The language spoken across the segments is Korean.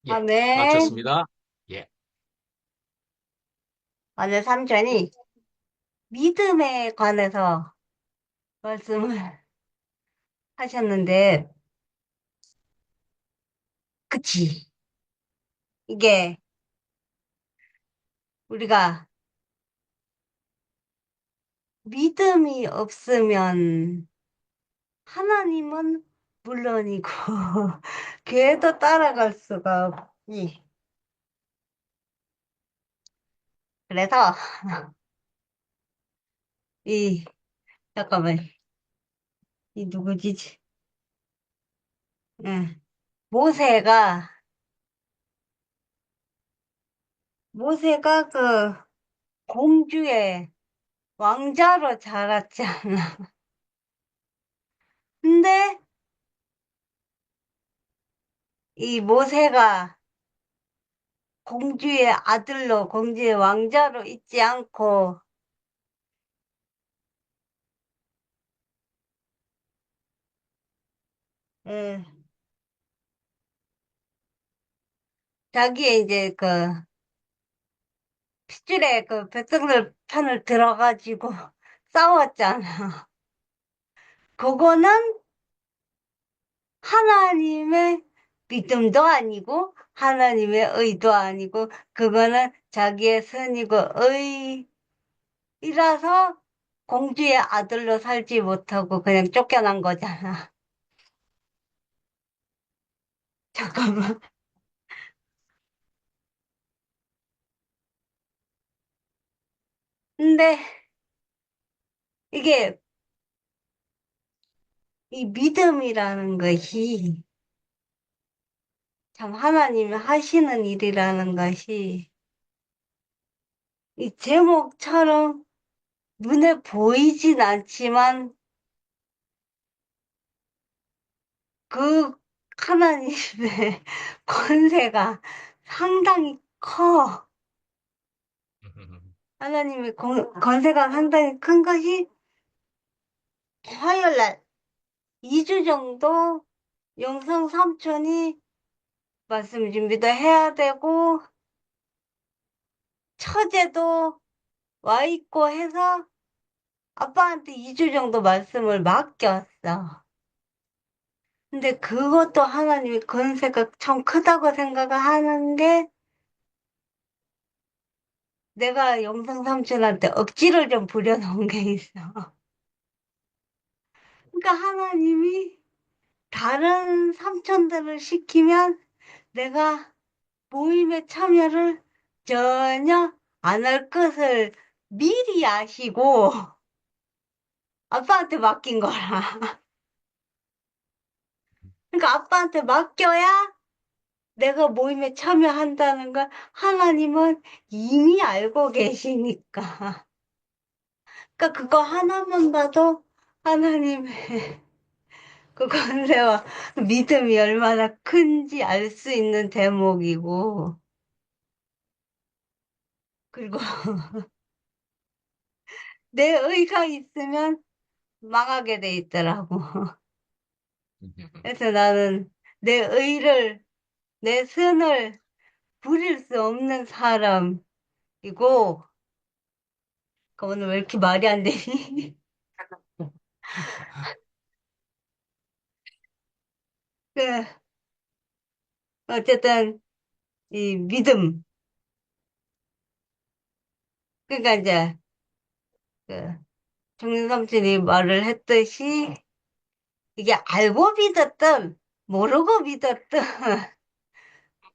아, 예, 네. 맞췄습니다. 예. 오늘 삼촌이 믿음에 관해서 말씀을 하셨는데, 그치. 이게 우리가 믿음이 없으면 하나님은 물론이고, 교회도 따라갈 수가 없지. 그래서, 이, 잠깐만, 이 누구지? 응. 모세가, 모세가 그 공주의 왕자로 자랐잖아. 근데 이 모세가 공주의 아들로, 공주의 왕자로 있지 않고, 예, 자기의 이제 그 핏줄에 그 백성들 편을 들어가지고 싸웠잖아. 그거는 하나님의 믿음도 아니고, 하나님의 의도 아니고, 그거는 자기의 선이고, 의이라서 공주의 아들로 살지 못하고 그냥 쫓겨난 거잖아. 잠깐만. 근데 이게 이 믿음이라는 것이 참 하나님이 하시는 일이라는 것이 이 제목처럼 눈에 보이진 않지만 그 하나님의 권세가 상당히 커. 하나님의 권세가 상당히 큰 것이 화요일 날 2주 정도 영성 삼촌이 말씀 준비도 해야 되고 처제도 와 있고 해서 아빠한테 2주 정도 말씀을 맡겼어. 근데 그것도 하나님의 권세가 참 크다고 생각을 하는 게 내가 영상 삼촌한테 억지를 좀 부려놓은 게 있어. 그러니까 하나님이 다른 삼촌들을 시키면 내가 모임에 참여를 전혀 안 할 것을 미리 아시고 아빠한테 맡긴 거라. 그러니까 아빠한테 맡겨야 내가 모임에 참여한다는 걸 하나님은 이미 알고 계시니까. 그러니까 그거 하나만 봐도 하나님의 그 권세와 믿음이 얼마나 큰지 알 수 있는 대목이고, 그리고 내 의가 있으면 망하게 돼 있더라고. 그래서 나는 내 의를, 내 선을 부릴 수 없는 사람이고, 그 오늘 왜 이렇게 말이 안 되니? 그, 어쨌든, 이 믿음. 그러니까 이제, 그, 정신삼촌이 말을 했듯이, 이게 알고 믿었든, 모르고 믿었든,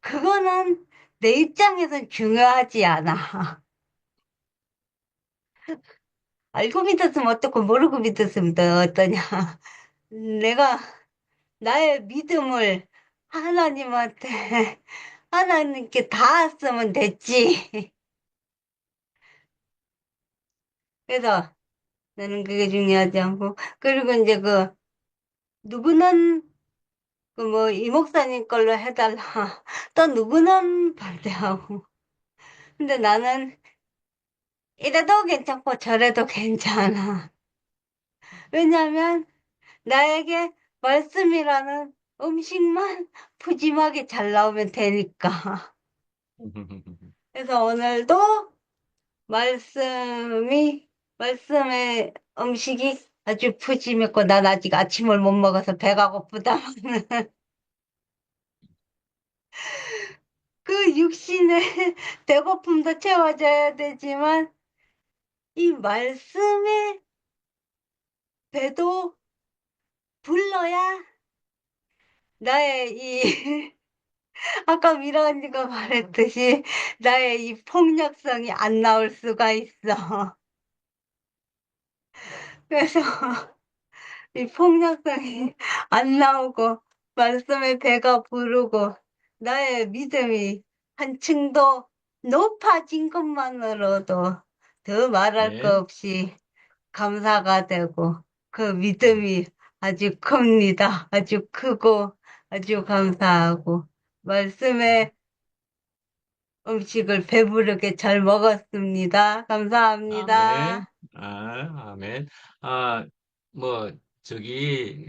그거는 내 입장에선 중요하지 않아. 알고 믿었으면 어떻고, 모르고 믿었으면 또 어떠냐. 내가 나의 믿음을 하나님한테, 하나님께 닿았으면 됐지. 그래서 나는 그게 중요하지 않고, 그리고 이제 그, 누구는 그 뭐, 이 목사님 걸로 해달라. 또 누구는 반대하고. 근데 나는 이래도 괜찮고 저래도 괜찮아. 왜냐면 나에게 말씀이라는 음식만 푸짐하게 잘 나오면 되니까. 그래서 오늘도 말씀의 음식이 아주 푸짐했고, 난 아직 아침을 못 먹어서 배가 고프다. 그 육신의 배고픔도 채워져야 되지만, 이 말씀의 배도 불러야 나의 아까 미라 언니가 말했듯이 나의 이 폭력성이 안 나올 수가 있어. 그래서 이 폭력성이 안 나오고 말씀에 배가 부르고 나의 믿음이 한층 더 높아진 것만으로도 더 말할 네. 거 없이 감사가 되고 그 음, 믿음이 아주 큽니다. 아주 크고 아주 감사하고 말씀에 음식을 배부르게 잘 먹었습니다. 아멘. 감사합니다. 아멘. 아, 뭐,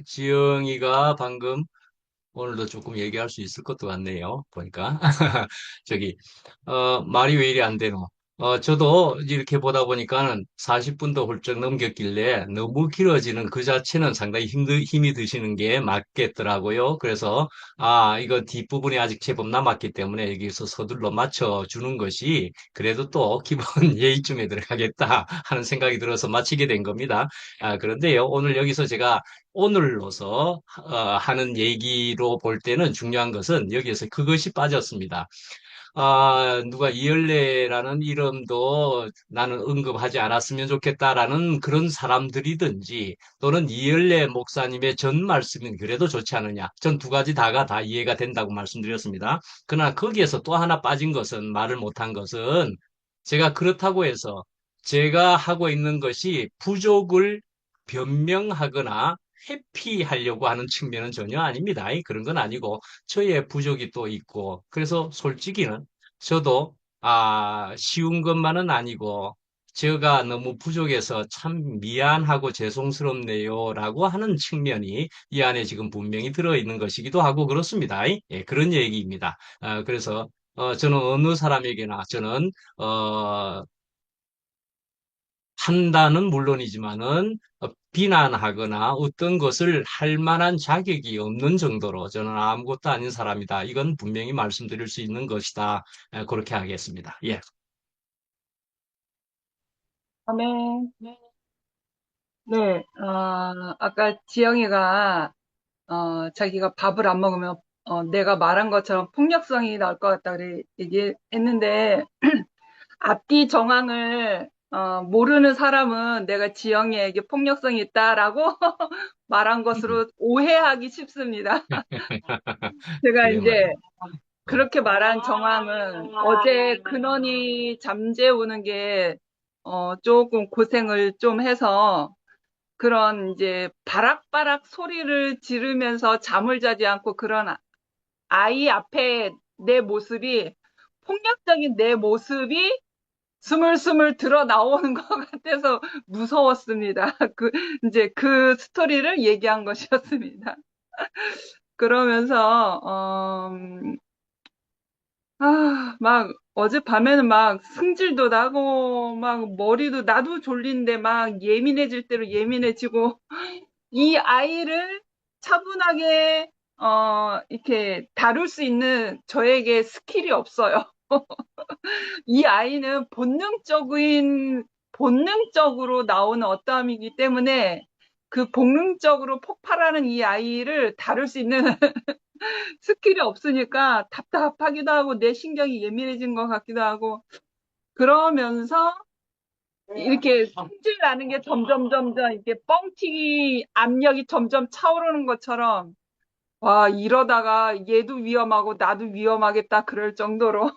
지영이가 방금 오늘도 조금 얘기할 수 있을 것도 같네요. 보니까. 저기, 말이 왜 이리 안 되노? 저도 이렇게 보다 보니까는 40분도 훌쩍 넘겼길래 너무 길어지는 그 자체는 상당히 힘이 드시는 게 맞겠더라고요. 그래서, 이거 뒷부분이 아직 제법 남았기 때문에 여기서 서둘러 맞춰주는 것이 그래도 또 기본 예의쯤에 들어가겠다 하는 생각이 들어서 마치게 된 겁니다. 그런데요, 오늘 여기서 제가 오늘로서 하는 얘기로 볼 때는 중요한 것은 여기에서 그것이 빠졌습니다. 누가 이열레라는 이름도 나는 언급하지 않았으면 좋겠다라는 그런 사람들이든지 또는 이열레 목사님의 전 말씀은 그래도 좋지 않느냐. 전 두 가지 다가 다 이해가 된다고 말씀드렸습니다. 그러나 거기에서 또 하나 빠진 것은 말을 못한 것은 제가 그렇다고 해서 제가 하고 있는 것이 부족을 변명하거나 회피하려고 하는 측면은 전혀 아닙니다. 그런 건 아니고 저의 부족이 또 있고 그래서 솔직히는 저도 쉬운 것만은 아니고 제가 너무 부족해서 참 미안하고 죄송스럽네요라고 하는 측면이 이 안에 지금 분명히 들어있는 것이기도 하고 그렇습니다. 예, 그런 얘기입니다. 그래서 저는 어느 사람에게나 저는 판단은 물론이지만은 비난하거나 어떤 것을 할 만한 자격이 없는 정도로 저는 아무것도 아닌 사람이다. 이건 분명히 말씀드릴 수 있는 것이다. 그렇게 하겠습니다. 예. 다음에, 네, 아까 지영이가, 자기가 밥을 안 먹으면, 내가 말한 것처럼 폭력성이 나올 것 같다 그래 얘기했는데, 앞뒤 정황을, 모르는 사람은 내가 지영이에게 폭력성이 있다라고 말한 것으로 오해하기 쉽습니다. 제가 그래 이제 말입니다. 어, 그렇게 말한 정황은 어제 근원이 잠재우는 게, 조금 고생을 좀 해서 그런 이제 바락바락 소리를 지르면서 잠을 자지 않고 그런 아이 앞에 내 모습이 폭력적인 내 모습이 스물스물 드러 나오는 것 같아서 무서웠습니다. 이제 그 스토리를 얘기한 것이었습니다. 그러면서, 막 어젯밤에는 막 승질도 나고 막 머리도 나도 졸린데 막 예민해질 대로 예민해지고 이 아이를 차분하게 이렇게 다룰 수 있는 저에게 스킬이 없어요. 이 아이는 본능적으로 나오는 어떠함이기 때문에 그 본능적으로 폭발하는 이 아이를 다룰 수 있는 스킬이 없으니까 답답하기도 하고 내 신경이 예민해진 것 같기도 하고 그러면서 이렇게 승질 나는 게 점점 이렇게 뻥튀기 압력이 점점 차오르는 것처럼 와, 이러다가 얘도 위험하고 나도 위험하겠다 그럴 정도로.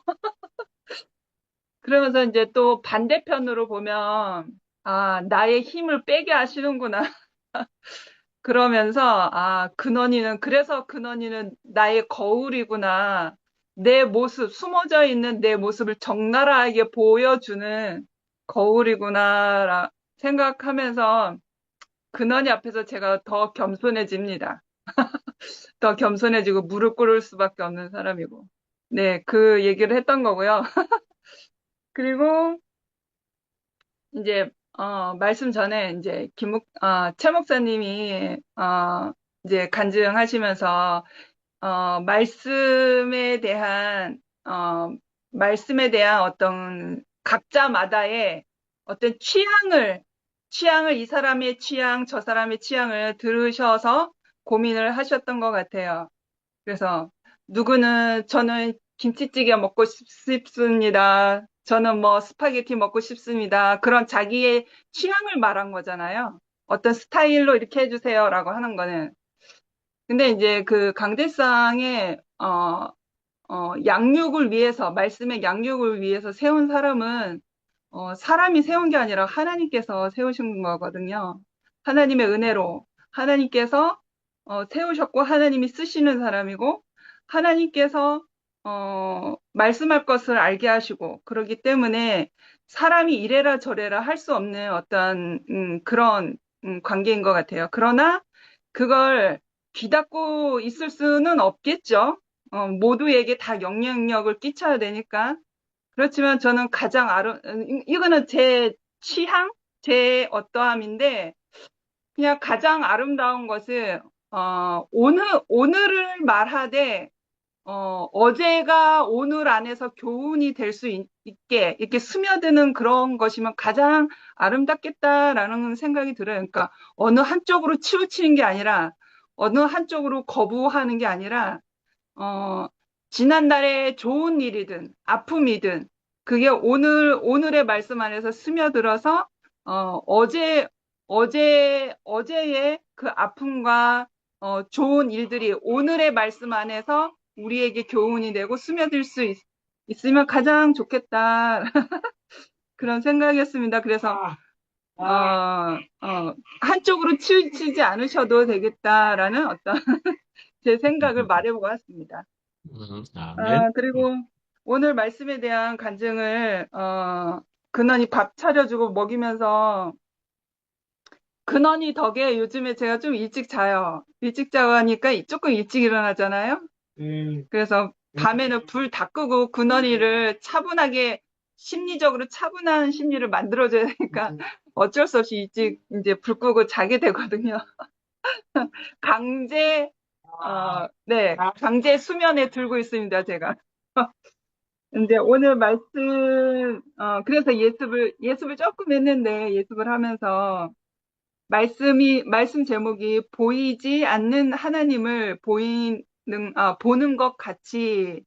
그러면서 이제 또 반대편으로 보면, 나의 힘을 빼게 하시는구나. 그러면서, 그래서 근원이는 나의 거울이구나. 내 모습, 숨어져 있는 내 모습을 적나라하게 보여주는 거울이구나, 생각하면서 근원이 앞에서 제가 더 겸손해집니다. 더 겸손해지고 무릎 꿇을 수밖에 없는 사람이고. 네, 그 얘기를 했던 거고요. 그리고 이제 말씀 전에 이제 최 목사님이 이제 간증하시면서 말씀에 대한 말씀에 대한 어떤 각자마다의 어떤 취향을 이 사람의 취향, 저 사람의 취향을 들으셔서 고민을 하셨던 것 같아요. 그래서 누구는 저는 김치찌개 먹고 싶습니다. 저는 뭐 스파게티 먹고 싶습니다. 그런 자기의 취향을 말한 거잖아요. 어떤 스타일로 이렇게 해주세요라고 하는 거는. 근데 이제 그 강대상의 양육을 위해서 말씀의 양육을 위해서 세운 사람은 사람이 세운 게 아니라 하나님께서 세우신 거거든요. 하나님의 은혜로 하나님께서 세우셨고 하나님이 쓰시는 사람이고 하나님께서 말씀할 것을 알게 하시고 그러기 때문에 사람이 이래라 저래라 할 수 없는 어떤 그런 관계인 것 같아요. 그러나 그걸 귀닫고 있을 수는 없겠죠. 모두에게 다 영향력을 끼쳐야 되니까. 그렇지만 저는 이거는 제 취향, 제 어떠함인데, 그냥 가장 아름다운 것은, 오늘을 말하되, 어제가 오늘 안에서 교훈이 될 수 있게, 이렇게 스며드는 그런 것이면 가장 아름답겠다라는 생각이 들어요. 그러니까, 어느 한쪽으로 치우치는 게 아니라, 어느 한쪽으로 거부하는 게 아니라, 어, 지난날의 좋은 일이든 아픔이든 그게 오늘의 말씀 안에서 스며들어서, 어제의 그 아픔과, 좋은 일들이 오늘의 말씀 안에서 우리에게 교훈이 되고 스며들 수 있으면 가장 좋겠다. 그런 생각이었습니다. 그래서, 한쪽으로 치우치지 않으셔도 되겠다라는 어떤 제 생각을 말해보고 왔습니다. 아멘. 그리고 오늘 말씀에 대한 간증을, 근원이 밥 차려주고 먹이면서, 근원이 덕에 요즘에 제가 좀 일찍 자요. 일찍 자고 하니까 조금 일찍 일어나잖아요. 그래서 밤에는 불 다 끄고 근원이를 심리적으로 차분한 심리를 만들어줘야 되니까 어쩔 수 없이 일찍 이제 불 끄고 자게 되거든요. 강제, 네, 강제 수면에 들고 있습니다, 제가. 근데 오늘 그래서 예습을 조금 했는데, 예습을 하면서, 말씀 제목이 보이지 않는 하나님을 보는 것 같이,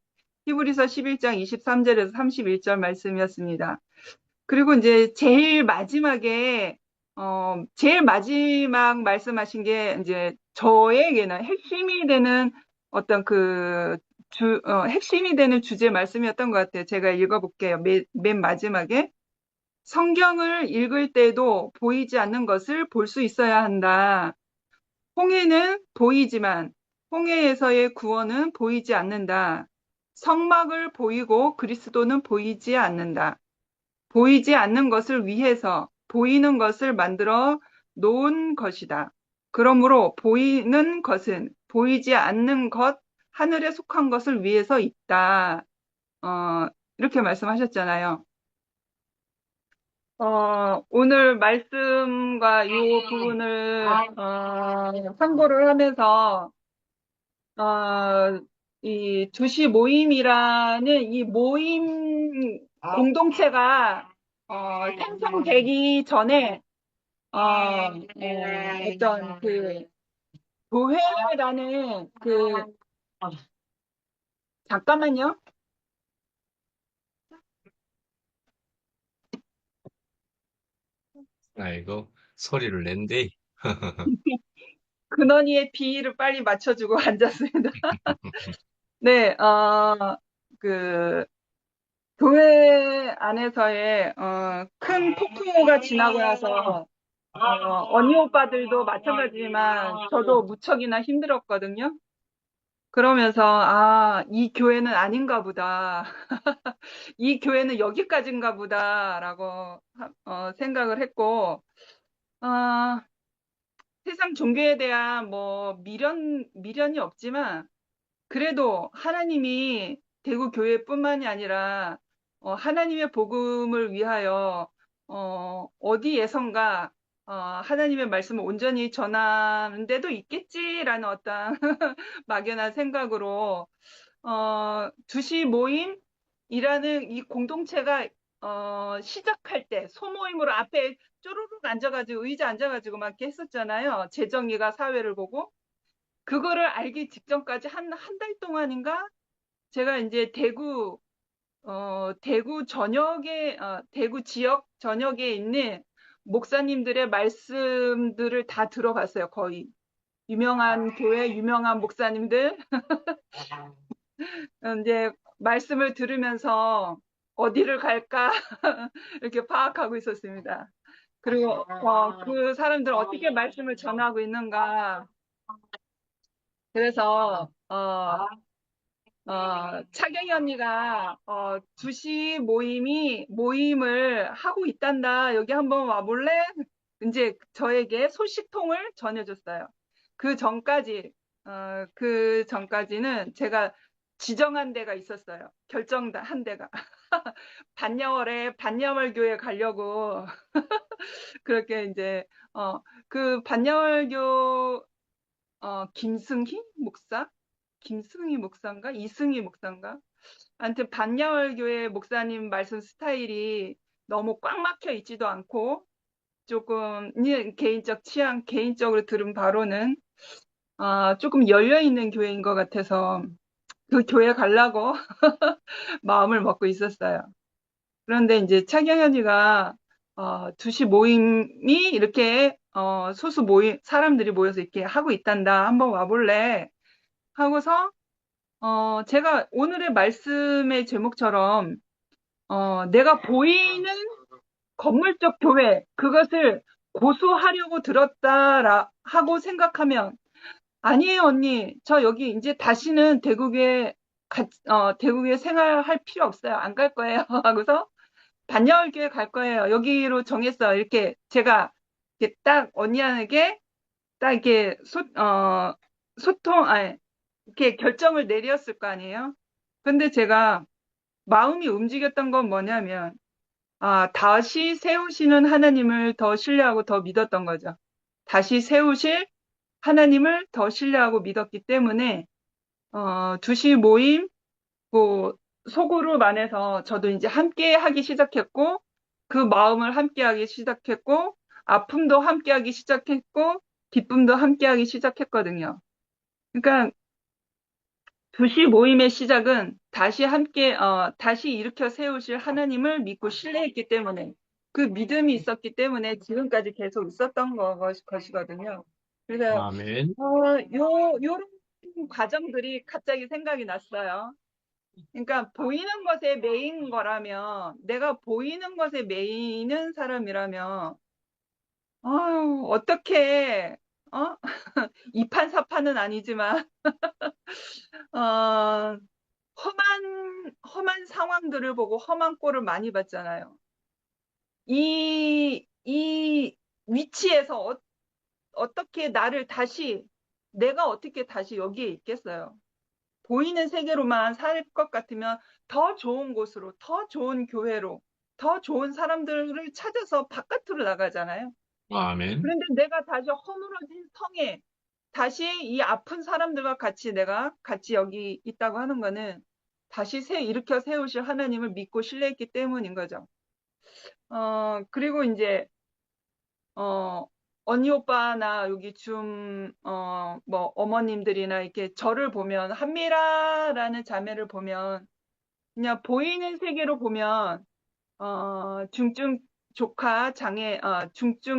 히브리서 11장 23절에서 31절 말씀이었습니다. 그리고 이제 제일 마지막 말씀하신 게 이제 저에게는 핵심이 되는 어떤 핵심이 되는 주제 말씀이었던 것 같아요. 제가 읽어볼게요. 맨 마지막에. 성경을 읽을 때도 보이지 않는 것을 볼 수 있어야 한다. 홍해는 보이지만 홍해에서의 구원은 보이지 않는다. 성막을 보이고 그리스도는 보이지 않는다. 보이지 않는 것을 위해서 보이는 것을 만들어 놓은 것이다. 그러므로 보이는 것은 보이지 않는 것, 하늘에 속한 것을 위해서 있다. 이렇게 말씀하셨잖아요. 오늘 말씀과 이 부분을 상고를 하면서 이 두시 모임이라는 이 모임 공동체가 생성되기 전에 어떤 그 교회라는 잠깐만요. 아이고, 소리를 낸대. 근원이의 비위를 빨리 맞춰주고 앉았습니다. 네, 그 교회 안에서의 큰 폭풍우가 지나고 나서 언니 오빠들도 마찬가지지만 저도 무척이나 힘들었거든요. 그러면서 이 교회는 아닌가 보다. 이 교회는 여기까지인가 보다라고 생각을 했고 세상 종교에 대한 미련이 없지만, 그래도 하나님이 대구 교회뿐만이 아니라 하나님의 복음을 위하여 어디에선가 하나님의 말씀을 온전히 전하는 데도 있겠지라는 어떤 막연한 생각으로 두시 모임이라는 이 공동체가 시작할 때 소모임으로 앞에 쪼르륵 앉아가지고 의자 앉아가지고 막 이렇게 했었잖아요. 재정이가 사회를 보고 그거를 알기 직전까지 한 달 동안인가 제가 이제 대구 전역에, 대구 지역 전역에 있는 목사님들의 말씀들을 다 들어봤어요, 거의. 유명한 교회, 유명한 목사님들. 이제 말씀을 들으면서 어디를 갈까? 이렇게 파악하고 있었습니다. 그리고, 그 사람들 어떻게 말씀을 전하고 있는가. 그래서, 차경이 언니가, 두시 모임을 하고 있단다. 여기 한번 와볼래? 이제 저에게 소식통을 전해줬어요. 그 전까지는 제가 지정한 데가 있었어요. 결정한 데가. 반야월에 반야월 교회 가려고, 그렇게 이제, 그 반야월교, 김승희 목사? 김승희 목사인가? 이승희 목사인가? 아무튼 반야월교회 목사님 말씀 스타일이 너무 꽉 막혀 있지도 않고 조금 개인적 취향, 개인적으로 들은 바로는 조금 열려 있는 교회인 것 같아서 그 교회 가려고 마음을 먹고 있었어요. 그런데 이제 차경현이가 두시 모임이 이렇게 소수 모임 사람들이 모여서 이렇게 하고 있단다. 한번 와볼래? 하고서 제가 오늘의 말씀의 제목처럼 내가 보이는 건물적 교회, 그것을 고수하려고 들었다라 하고 생각하면, 아니에요, 언니. 저 여기 이제 다시는 대국에 생활할 필요 없어요. 안 갈 거예요. 하고서 반야월교회 갈 거예요. 여기로 정했어. 이렇게 제가 이렇게 딱 언니에게 딱 이렇게 아니, 이렇게 결정을 내렸을 거 아니에요. 근데 제가 마음이 움직였던 건 뭐냐면, 다시 세우시는 하나님을 더 신뢰하고 더 믿었던 거죠. 다시 세우실 하나님을 더 신뢰하고 믿었기 때문에, 두시 모임, 그, 속으로만 해서 저도 이제 함께 하기 시작했고, 그 마음을 함께 하기 시작했고, 아픔도 함께 하기 시작했고, 기쁨도 함께 하기 시작했거든요. 그러니까, 두시 모임의 시작은 다시 일으켜 세우실 하나님을 믿고 신뢰했기 때문에, 그 믿음이 있었기 때문에 지금까지 계속 있었던 것이거든요. 그래서, 아멘. 요런 과정들이 갑자기 생각이 났어요. 그러니까 보이는 것에 매인 거라면, 내가 보이는 것에 매이는 사람이라면, 어떻게, 어? 이판사판은 아니지만, 어, 험한 상황들을 보고 험한 꼴을 많이 봤잖아요. 이 위치에서 어떻게 내가 어떻게 다시 여기에 있겠어요? 보이는 세계로만 살 것 같으면 더 좋은 곳으로, 더 좋은 교회로, 더 좋은 사람들을 찾아서 바깥으로 나가잖아요. 아멘. 그런데 내가 다시 허물어진 성에 다시 이 아픈 사람들과 내가 같이 여기 있다고 하는 거는 다시 일으켜 세우실 하나님을 믿고 신뢰했기 때문인 거죠. 그리고 이제, 언니 오빠나 여기 어머님들이나 이렇게 저를 보면, 한미라라는 자매를 보면, 그냥 보이는 세계로 보면, 중증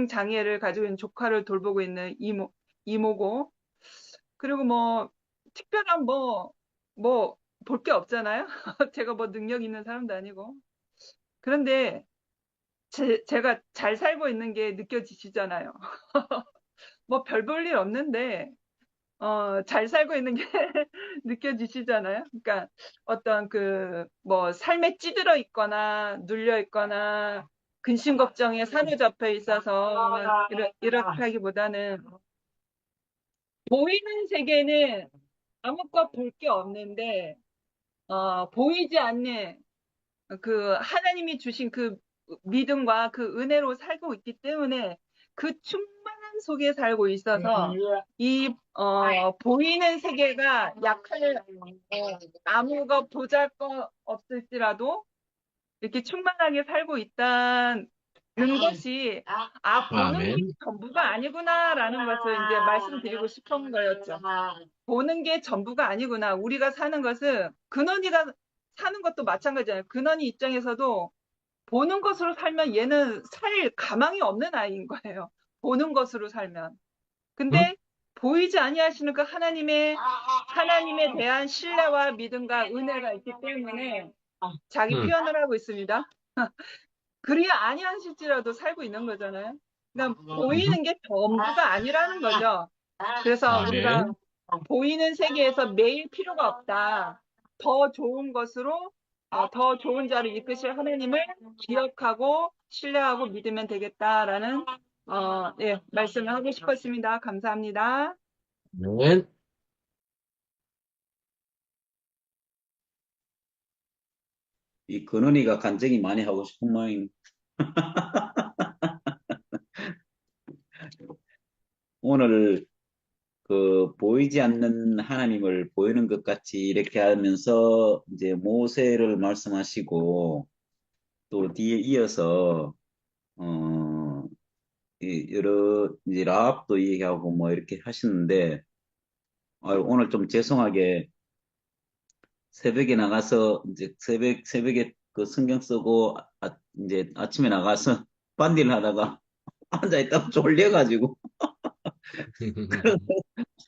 장애를 가지고 있는 조카를 돌보고 있는 이모고, 그리고 특별한 볼 게 없잖아요. 제가 능력 있는 사람도 아니고. 그런데 제가 잘 살고 있는 게 느껴지시잖아요. 별 볼 일 없는데, 잘 살고 있는 게 느껴지시잖아요. 그러니까 어떤 삶에 찌들어 있거나 눌려 있거나 근심 걱정에 사로잡혀 있어서 이렇게 하기보다는 보이는 세계는 아무것도 볼 게 없는데, 보이지 않는 그 하나님이 주신 그 믿음과 그 은혜로 살고 있기 때문에 그 충만함 속에 살고 있어서 이 보이는 세계가 약할 아무것 보잘 것 없을지라도 이렇게 충만하게 살고 있다는 것이 보는 게 아멘. 전부가 아니구나라는 것을 이제 말씀드리고 싶은 거였죠. 보는 게 전부가 아니구나. 우리가 사는 것은 근원이가 사는 것도 마찬가지예요. 근원이 입장에서도 보는 것으로 살면 얘는 살 가망이 없는 아이인 거예요. 보는 것으로 살면. 응? 근데 보이지 아니하시는 그 하나님에 대한 신뢰와 믿음과 은혜가 있기 때문에 자기 응. 표현을 하고 있습니다. 그리 아니하실지라도 살고 있는 거잖아요. 그러니까 응. 보이는 게 전부가 아니라는 거죠. 그래서 우리가 아멘. 보이는 세계에서 매일 필요가 없다. 더 좋은 것으로 더 좋은 자를 이끄실 하나님을 기억하고 신뢰하고 믿으면 되겠다라는 예, 말씀을 하고 싶었습니다. 감사합니다. 아멘. 이 근원이가 간증이 많이 하고 싶은 모양. 오늘 그 보이지 않는 하나님을 보이는 것 같이 이렇게 하면서 이제 모세를 말씀하시고 또 뒤에 이어서 어 여러 이제 라합도 얘기하고 뭐 이렇게 하시는데 오늘 좀 죄송하게 새벽에 나가서 이제 새벽에 그 성경 쓰고 이제 아침에 나가서 빤디를 하다가 앉아 있다가 졸려가지고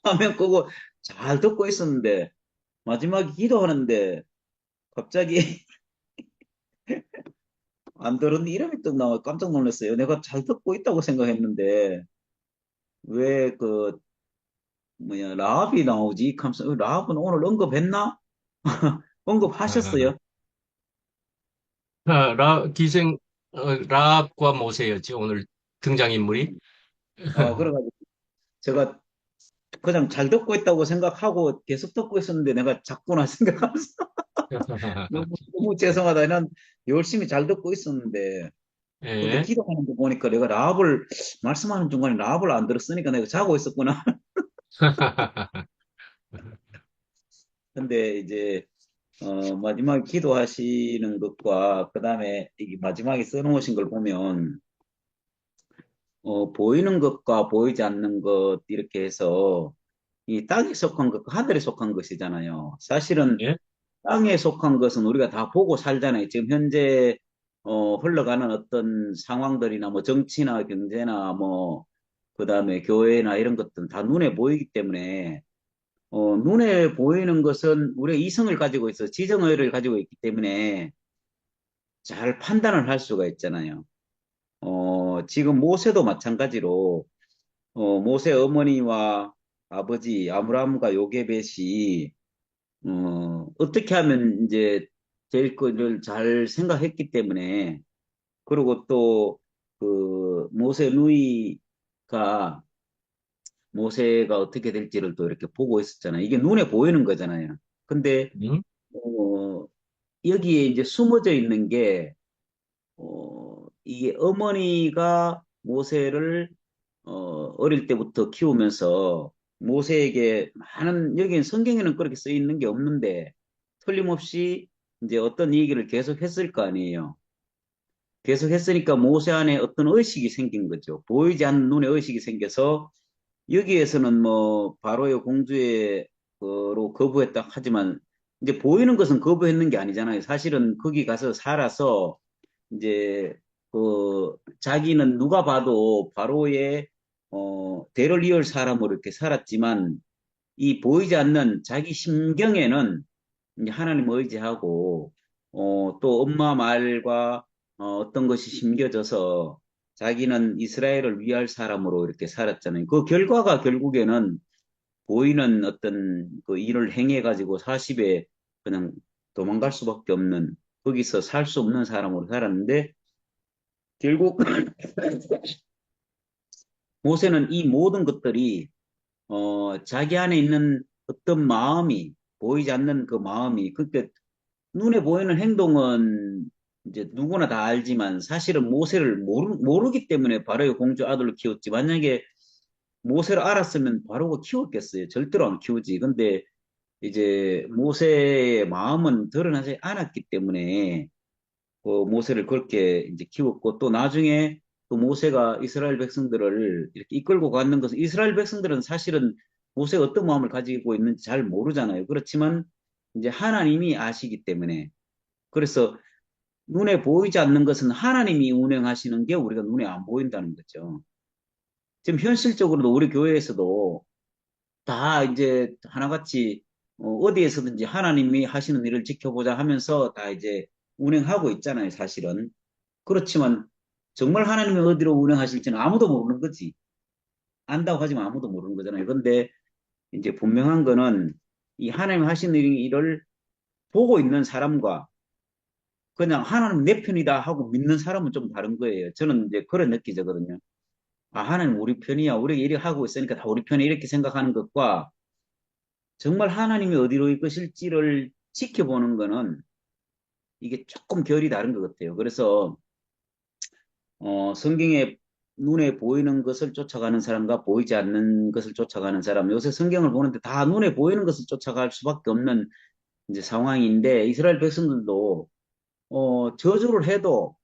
화면 끄고 잘 듣고 있었는데 마지막에 기도하는데 갑자기 안 들었는데 이름이 또 나와 깜짝 놀랐어요. 내가 잘 듣고 있다고 생각했는데 왜 그 뭐야 라합이 나오지? 하면서 라합은 오늘 언급했나? 언급하셨어요? 기생, 라합과 모세였지, 오늘 등장인물이. 그래가지고 제가 그냥 잘 듣고 있다고 생각하고 계속 듣고 있었는데 내가 작구나 생각하면서 너무 죄송하다. 난 열심히 잘 듣고 있었는데 근데 예. 기도하는 거 보니까 내가 라합을 말씀하는 중간에 라합을 안 들었으니까 내가 자고 있었구나. 근데 이제 마지막에 기도하시는 것과 그다음에 이게 마지막에 써놓으신 걸 보면 보이는 것과 보이지 않는 것 이렇게 해서 이 땅에 속한 것과 하늘에 속한 것이잖아요. 사실은 예. 땅에 속한 것은 우리가 다 보고 살잖아요. 지금 현재 흘러가는 어떤 상황들이나 뭐 정치나 경제나 뭐 그다음에 교회나 이런 것들은 다 눈에 보이기 때문에 눈에 보이는 것은 우리가 이성을 가지고 있어 지정의를 가지고 있기 때문에 잘 판단을 할 수가 있잖아요. 지금 모세도 마찬가지로 모세 어머니와 아버지 아브라함과 요게벳이 어떻게 하면 이제 될 거를 잘 생각했기 때문에 그리고 또 그 모세 누이가 모세가 어떻게 될지를 또 이렇게 보고 있었잖아요. 이게 눈에 보이는 거잖아요. 근데 응? 어, 여기에 이제 숨어져 있는 게 이게 어머니가 모세를 어릴 때부터 키우면서 모세에게 많은 여기는 성경에는 그렇게 써 있는 게 없는데 틀림없이 이제 어떤 얘기를 계속 했을 거 아니에요. 계속 했으니까 모세 안에 어떤 의식이 생긴 거죠. 보이지 않는 눈의 의식이 생겨서 여기에서는 뭐 바로의 공주의 거로 거부했다 하지만 이제 보이는 것은 거부했는 게 아니잖아요. 사실은 거기 가서 살아서 이제 그 자기는 누가 봐도 바로의 대를 이을 사람으로 이렇게 살았지만 이 보이지 않는 자기 심경에는 이제 하나님 의지하고 또 엄마 말과 어떤 것이 심겨져서 자기는 이스라엘을 위할 사람으로 이렇게 살았잖아요. 그 결과가 결국에는 보이는 어떤 그 일을 행해가지고 40에 그냥 도망갈 수밖에 없는 거기서 살 수 없는 사람으로 살았는데 결국 모세는 이 모든 것들이 자기 안에 있는 어떤 마음이, 보이지 않는 그 마음이, 그러니까 눈에 보이는 행동은 이제 누구나 다 알지만 사실은 모세를 모르기 때문에 바로의 공주 아들로 키웠지. 만약에 모세를 알았으면 바로가 키웠겠어요. 절대로 안 키우지. 근데 이제 모세의 마음은 드러나지 않았기 때문에 모세를 그렇게 이제 키웠고, 또 나중에 또 모세가 이스라엘 백성들을 이렇게 이끌고 가는 것은, 이스라엘 백성들은 사실은 모세가 어떤 마음을 가지고 있는지 잘 모르잖아요. 그렇지만 이제 하나님이 아시기 때문에, 그래서 눈에 보이지 않는 것은 하나님이 운행하시는 게 우리가 눈에 안 보인다는 거죠. 지금 현실적으로도 우리 교회에서도 다 이제 하나같이 어디에서든지 하나님이 하시는 일을 지켜보자 하면서 다 이제 운행하고 있잖아요, 사실은. 그렇지만 정말 하나님이 어디로 운행하실지는 아무도 모르는 거지. 안다고 하지만 아무도 모르는 거잖아요. 근데 이제 분명한 거는 이 하나님 하시는 일을 보고 있는 사람과 그냥 하나님 내 편이다 하고 믿는 사람은 좀 다른 거예요. 저는 이제 그런 느끼거든요. 아, 하나님 우리 편이야. 우리가 이렇게 하고 있으니까 다 우리 편에 이렇게 생각하는 것과 정말 하나님이 어디로 이끄실지를 지켜보는 거는 이게 조금 결이 다른 것 같아요. 그래서 성경에 눈에 보이는 것을 쫓아가는 사람과 보이지 않는 것을 쫓아가는 사람. 요새 성경을 보는데 다 눈에 보이는 것을 쫓아갈 수밖에 없는 이제 상황인데, 이스라엘 백성들도 저주를 해도,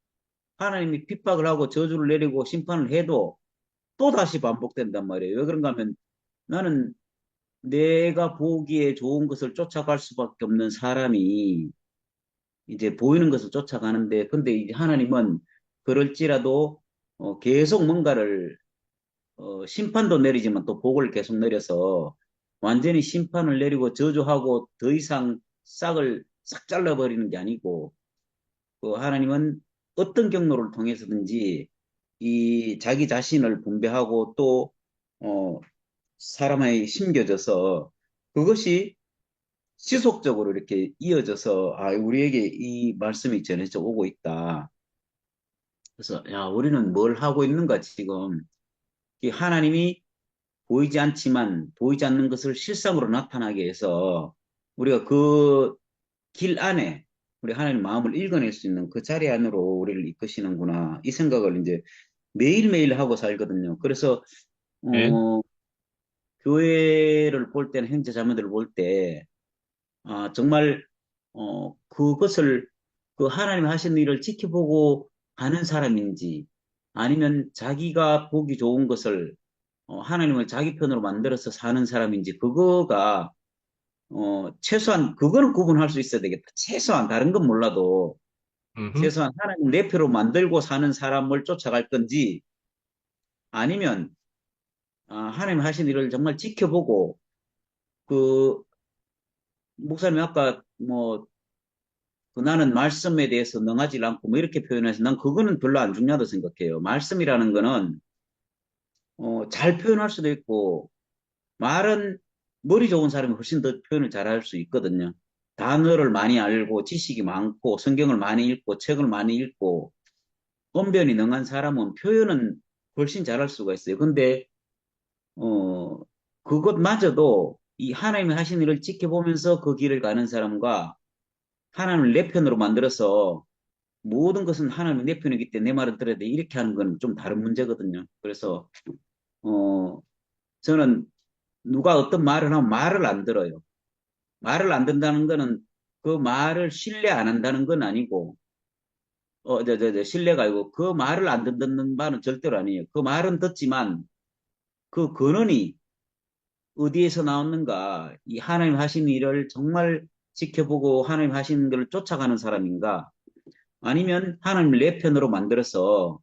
하나님이 핍박을 하고 저주를 내리고 심판을 해도 또 다시 반복된단 말이에요. 왜 그런가 하면, 나는 내가 보기에 좋은 것을 쫓아갈 수밖에 없는 사람이 이제 보이는 것을 쫓아가는데, 근데 이제 하나님은 그럴지라도 계속 뭔가를 심판도 내리지만 또 복을 계속 내려서 완전히 심판을 내리고 저주하고 더 이상 싹을 싹 잘라버리는 게 아니고, 하나님은 어떤 경로를 통해서든지 이 자기 자신을 분배하고 또 사람에 심겨져서 그것이 지속적으로 이렇게 이어져서, 아, 우리에게 이 말씀이 전해져 오고 있다. 그래서 야, 우리는 뭘 하고 있는가 지금. 이 하나님이 보이지 않지만 보이지 않는 것을 실상으로 나타나게 해서 우리가 그 길 안에 우리 하나님 마음을 읽어낼 수 있는 그 자리 안으로 우리를 이끄시는구나, 이 생각을 이제 매일매일 하고 살거든요. 그래서 예. 어, 교회를 볼 때는, 형제 자매들을 볼 때, 아, 정말 그것을, 그 하나님 하신 일을 지켜보고 가는 사람인지, 아니면 자기가 보기 좋은 것을 하나님을 자기 편으로 만들어서 사는 사람인지, 그거가 최소한 그거는 구분할 수 있어야 되겠다. 최소한 다른 건 몰라도 음흠. 최소한 하나님 내 표로 만들고 사는 사람을 쫓아갈 건지, 아니면 하나님 하신 일을 정말 지켜보고, 그 목사님이 아까 뭐 나는 말씀에 대해서 능하지 않고 뭐 이렇게 표현해서, 난 그거는 별로 안 중요하다고 생각해요. 말씀이라는 거는 잘 표현할 수도 있고, 말은 머리 좋은 사람이 훨씬 더 표현을 잘할 수 있거든요. 단어를 많이 알고 지식이 많고 성경을 많이 읽고 책을 많이 읽고 언변이 능한 사람은 표현은 훨씬 잘할 수가 있어요. 근데 어 그것마저도 이 하나님이 하신 일을 지켜보면서 그 길을 가는 사람과, 하나님을 내 편으로 만들어서 모든 것은 하나님이 내 편이기 때문에 내 말을 들어야 돼, 이렇게 하는 건 좀 다른 문제거든요. 그래서 어 저는 누가 어떤 말을 하면 말을 안 들어요. 말을 안 듣는다는 거는 그 말을 신뢰 안 한다는 건 아니고, 신뢰가 아니고, 그 말을 안 듣는 말은 절대로 아니에요. 그 말은 듣지만 그 근원이 어디에서 나왔는가, 이 하나님 하신 일을 정말 지켜보고 하나님 하신 것을 쫓아가는 사람인가, 아니면 하나님을 내 편으로 만들어서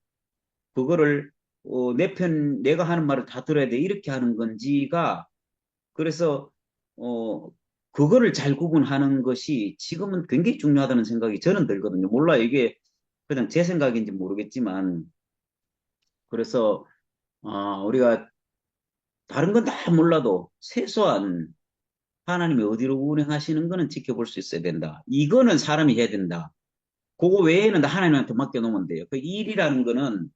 그거를 내 편, 내가 하는 말을 다 들어야 돼, 이렇게 하는 건지가, 그래서 어 그거를 잘 구분하는 것이 지금은 굉장히 중요하다는 생각이 저는 들거든요. 몰라, 이게 그냥 제 생각인지 모르겠지만, 그래서 우리가 다른 건 다 몰라도 최소한 하나님이 어디로 운행하시는 거는 지켜볼 수 있어야 된다. 이거는 사람이 해야 된다. 그거 외에는 다 하나님한테 맡겨놓으면 돼요. 그 일이라는 거는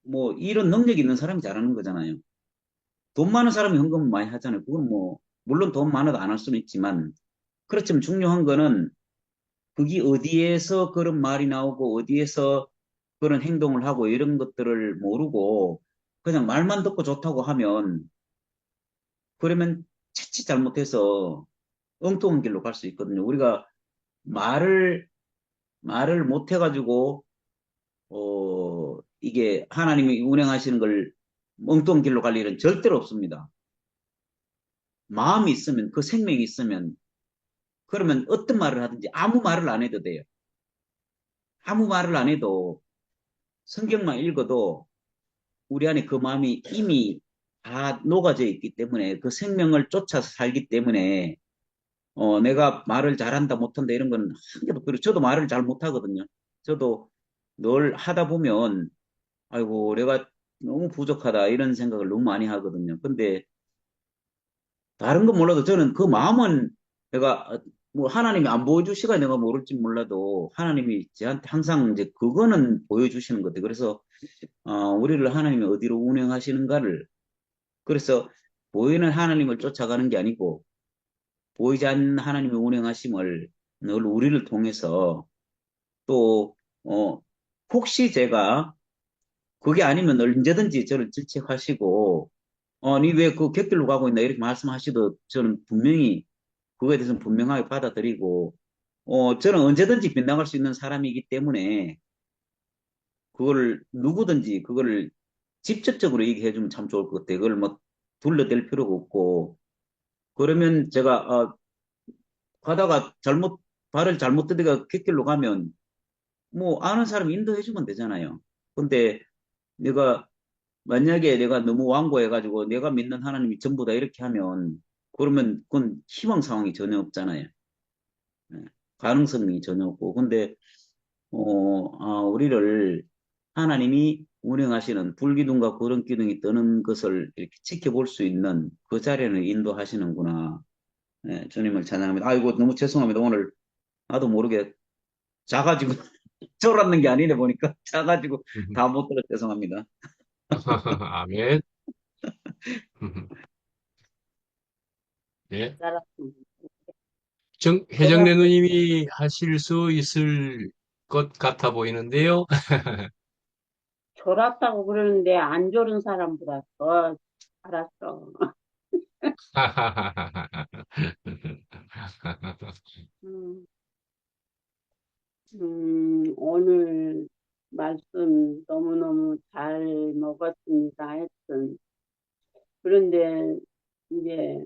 뭐 일은 능력 있는 사람이 잘하는 거잖아요. 돈 많은 사람이 헌금을 많이 하잖아요. 그건 뭐, 물론 돈 많아도 안 할 수는 있지만, 그렇지만 중요한 거는 그게 어디에서 그런 말이 나오고 어디에서 그런 행동을 하고 이런 것들을 모르고 그냥 말만 듣고 좋다고 하면 그러면 채치 잘못해서 엉뚱한 길로 갈 수 있거든요. 우리가 말을 못 해가지고 이게 하나님이 운행하시는 걸 엉뚱한 길로 갈 일은 절대로 없습니다. 마음이 있으면 그 생명이 있으면 그러면 어떤 말을 하든지 아무 말을 안 해도 돼요. 아무 말을 안 해도 성경만 읽어도 우리 안에 그 마음이 이미 다 녹아져 있기 때문에 그 생명을 쫓아서 살기 때문에 내가 말을 잘한다 못한다 이런 거는 한 개도 그리고 저도 말을 잘 못하거든요. 저도 늘 하다 보면 아이고 내가 너무 부족하다 이런 생각을 너무 많이 하거든요. 근데 다른 건 몰라도 저는 그 마음은 내가 뭐 하나님이 안 보여주시가 내가 모를지 몰라도 하나님이 저한테 항상 이제 그거는 보여주시는 것 같아요. 그래서 우리를 하나님이 어디로 운행하시는가를 그래서 보이는 하나님을 쫓아가는 게 아니고 보이지 않는 하나님의 운행하심을 늘 우리를 통해서 또 혹시 제가 그게 아니면 언제든지 저를 질책하시고 니 왜 그 곁길로 가고 있나 이렇게 말씀하시도 저는 분명히 그거에 대해서는 분명하게 받아들이고 저는 언제든지 빗나갈 수 있는 사람이기 때문에 그거를 누구든지 그거를 직접적으로 얘기해 주면 참 좋을 것 같아요. 그걸 뭐 둘러댈 필요가 없고 그러면 제가 가다가 발을 잘못 들다가 객길로 가면 뭐 아는 사람이 인도해 주면 되잖아요. 근데 내가 만약에 내가 너무 완고해가지고 내가 믿는 하나님이 전부다 이렇게 하면 그러면 그건 희망 상황이 전혀 없잖아요. 예, 가능성이 전혀 없고. 근데 우리를 하나님이 운행하시는 불기둥과 구름기둥이 뜨는 것을 이렇게 지켜볼 수 있는 그 자리를 인도하시는구나. 예, 주님을 찬양합니다. 아이고, 너무 죄송합니다. 오늘 나도 모르게 자가지고 졸았는 게 아니네 보니까 자가지고 다 못 들어 죄송합니다. 아멘. 네. 해정래 누님이 하실 수 있을 것 같아 보이는데요. 졸았다고 그러는데 안 졸은 사람보다 더 알았어. 음, 오늘 말씀 너무너무 잘 먹었습니다. 하여튼. 그런데 이제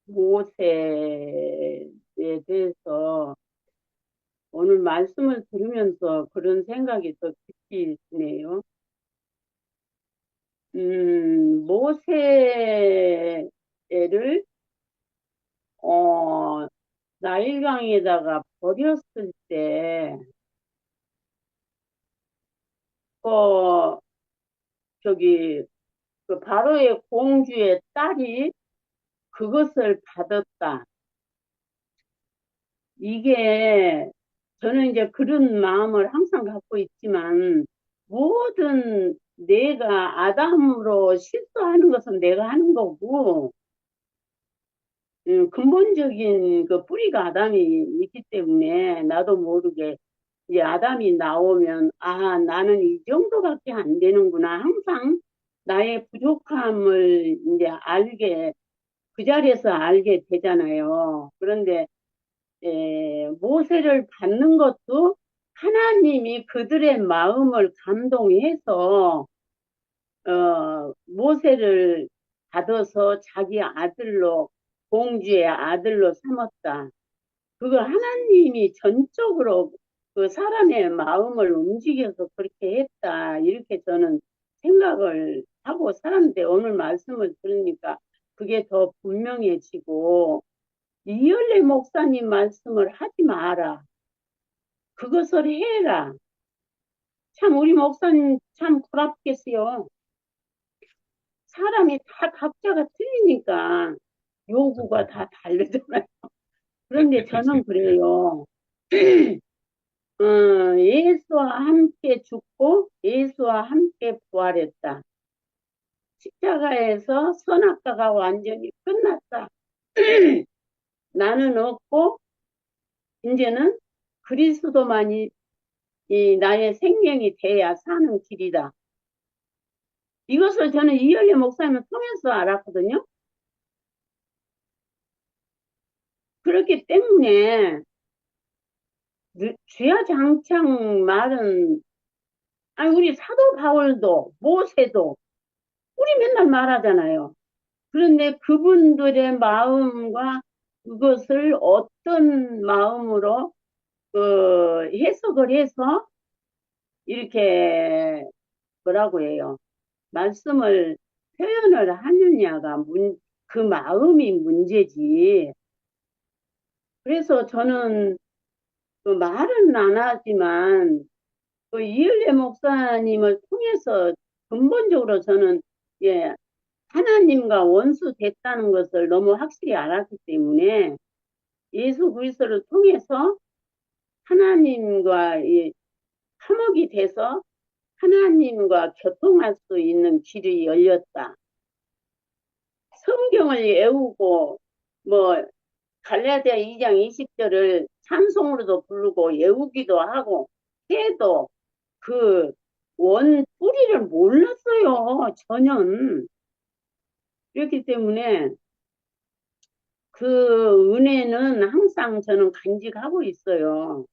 모세에 대해서 오늘 말씀을 들으면서 그런 생각이 더 깊이 드네요. 모세를 나일강에다가 버렸을 때, 어, 저기, 그 바로의 공주의 딸이 그것을 받았다. 이게, 저는 이제 그런 마음을 항상 갖고 있지만, 모든 내가 아담으로 실수하는 것은 내가 하는 거고, 근본적인 그 뿌리가 아담이 있기 때문에 나도 모르게 이제 아담이 나오면 나는 이 정도밖에 안 되는구나. 항상 나의 부족함을 이제 그 자리에서 알게 되잖아요. 그런데 모세를 받는 것도 하나님이 그들의 마음을 감동해서 모세를 받아서 자기 아들로 공주의 아들로 삼았다. 그거 하나님이 전적으로 그 사람의 마음을 움직여서 그렇게 했다. 이렇게 저는 생각을 하고 살았는데 오늘 말씀을 들으니까 그게 더 분명해지고 이열래 목사님 말씀을 하지 마라. 그것을 해라. 참 우리 목사님 참 부럽겠어요. 사람이 다 각자가 틀리니까 요구가 다 다르잖아요. 그런데 저는 그래요. 예수와 함께 죽고 예수와 함께 부활했다. 십자가에서 선악과가 완전히 끝났다. 나는 없고 이제는 그리스도만이 이 나의 생명이 돼야 사는 길이다. 이것을 저는 이열례 목사님을 통해서 알았거든요. 그렇기 때문에 주야장창 말은 아니 우리 사도 바울도 모세도 우리 맨날 말하잖아요. 그런데 그분들의 마음과 그것을 어떤 마음으로 해석을 해서 이렇게 뭐라고 해요? 말씀을 표현을 하느냐가 그 마음이 문제지. 그래서 저는 그 말은 안 하지만 그 이을래 목사님을 통해서 근본적으로 저는 예, 하나님과 원수 됐다는 것을 너무 확실히 알았기 때문에 예수 그리스도를 통해서 하나님과 화목이 돼서 하나님과 교통할 수 있는 길이 열렸다. 성경을 외우고 뭐 갈라디아 2장 20절을 찬송으로도 부르고 외우기도 하고 해도 그 원 뿌리를 몰랐어요. 전혀. 그렇기 때문에 그 은혜는 항상 저는 간직하고 있어요.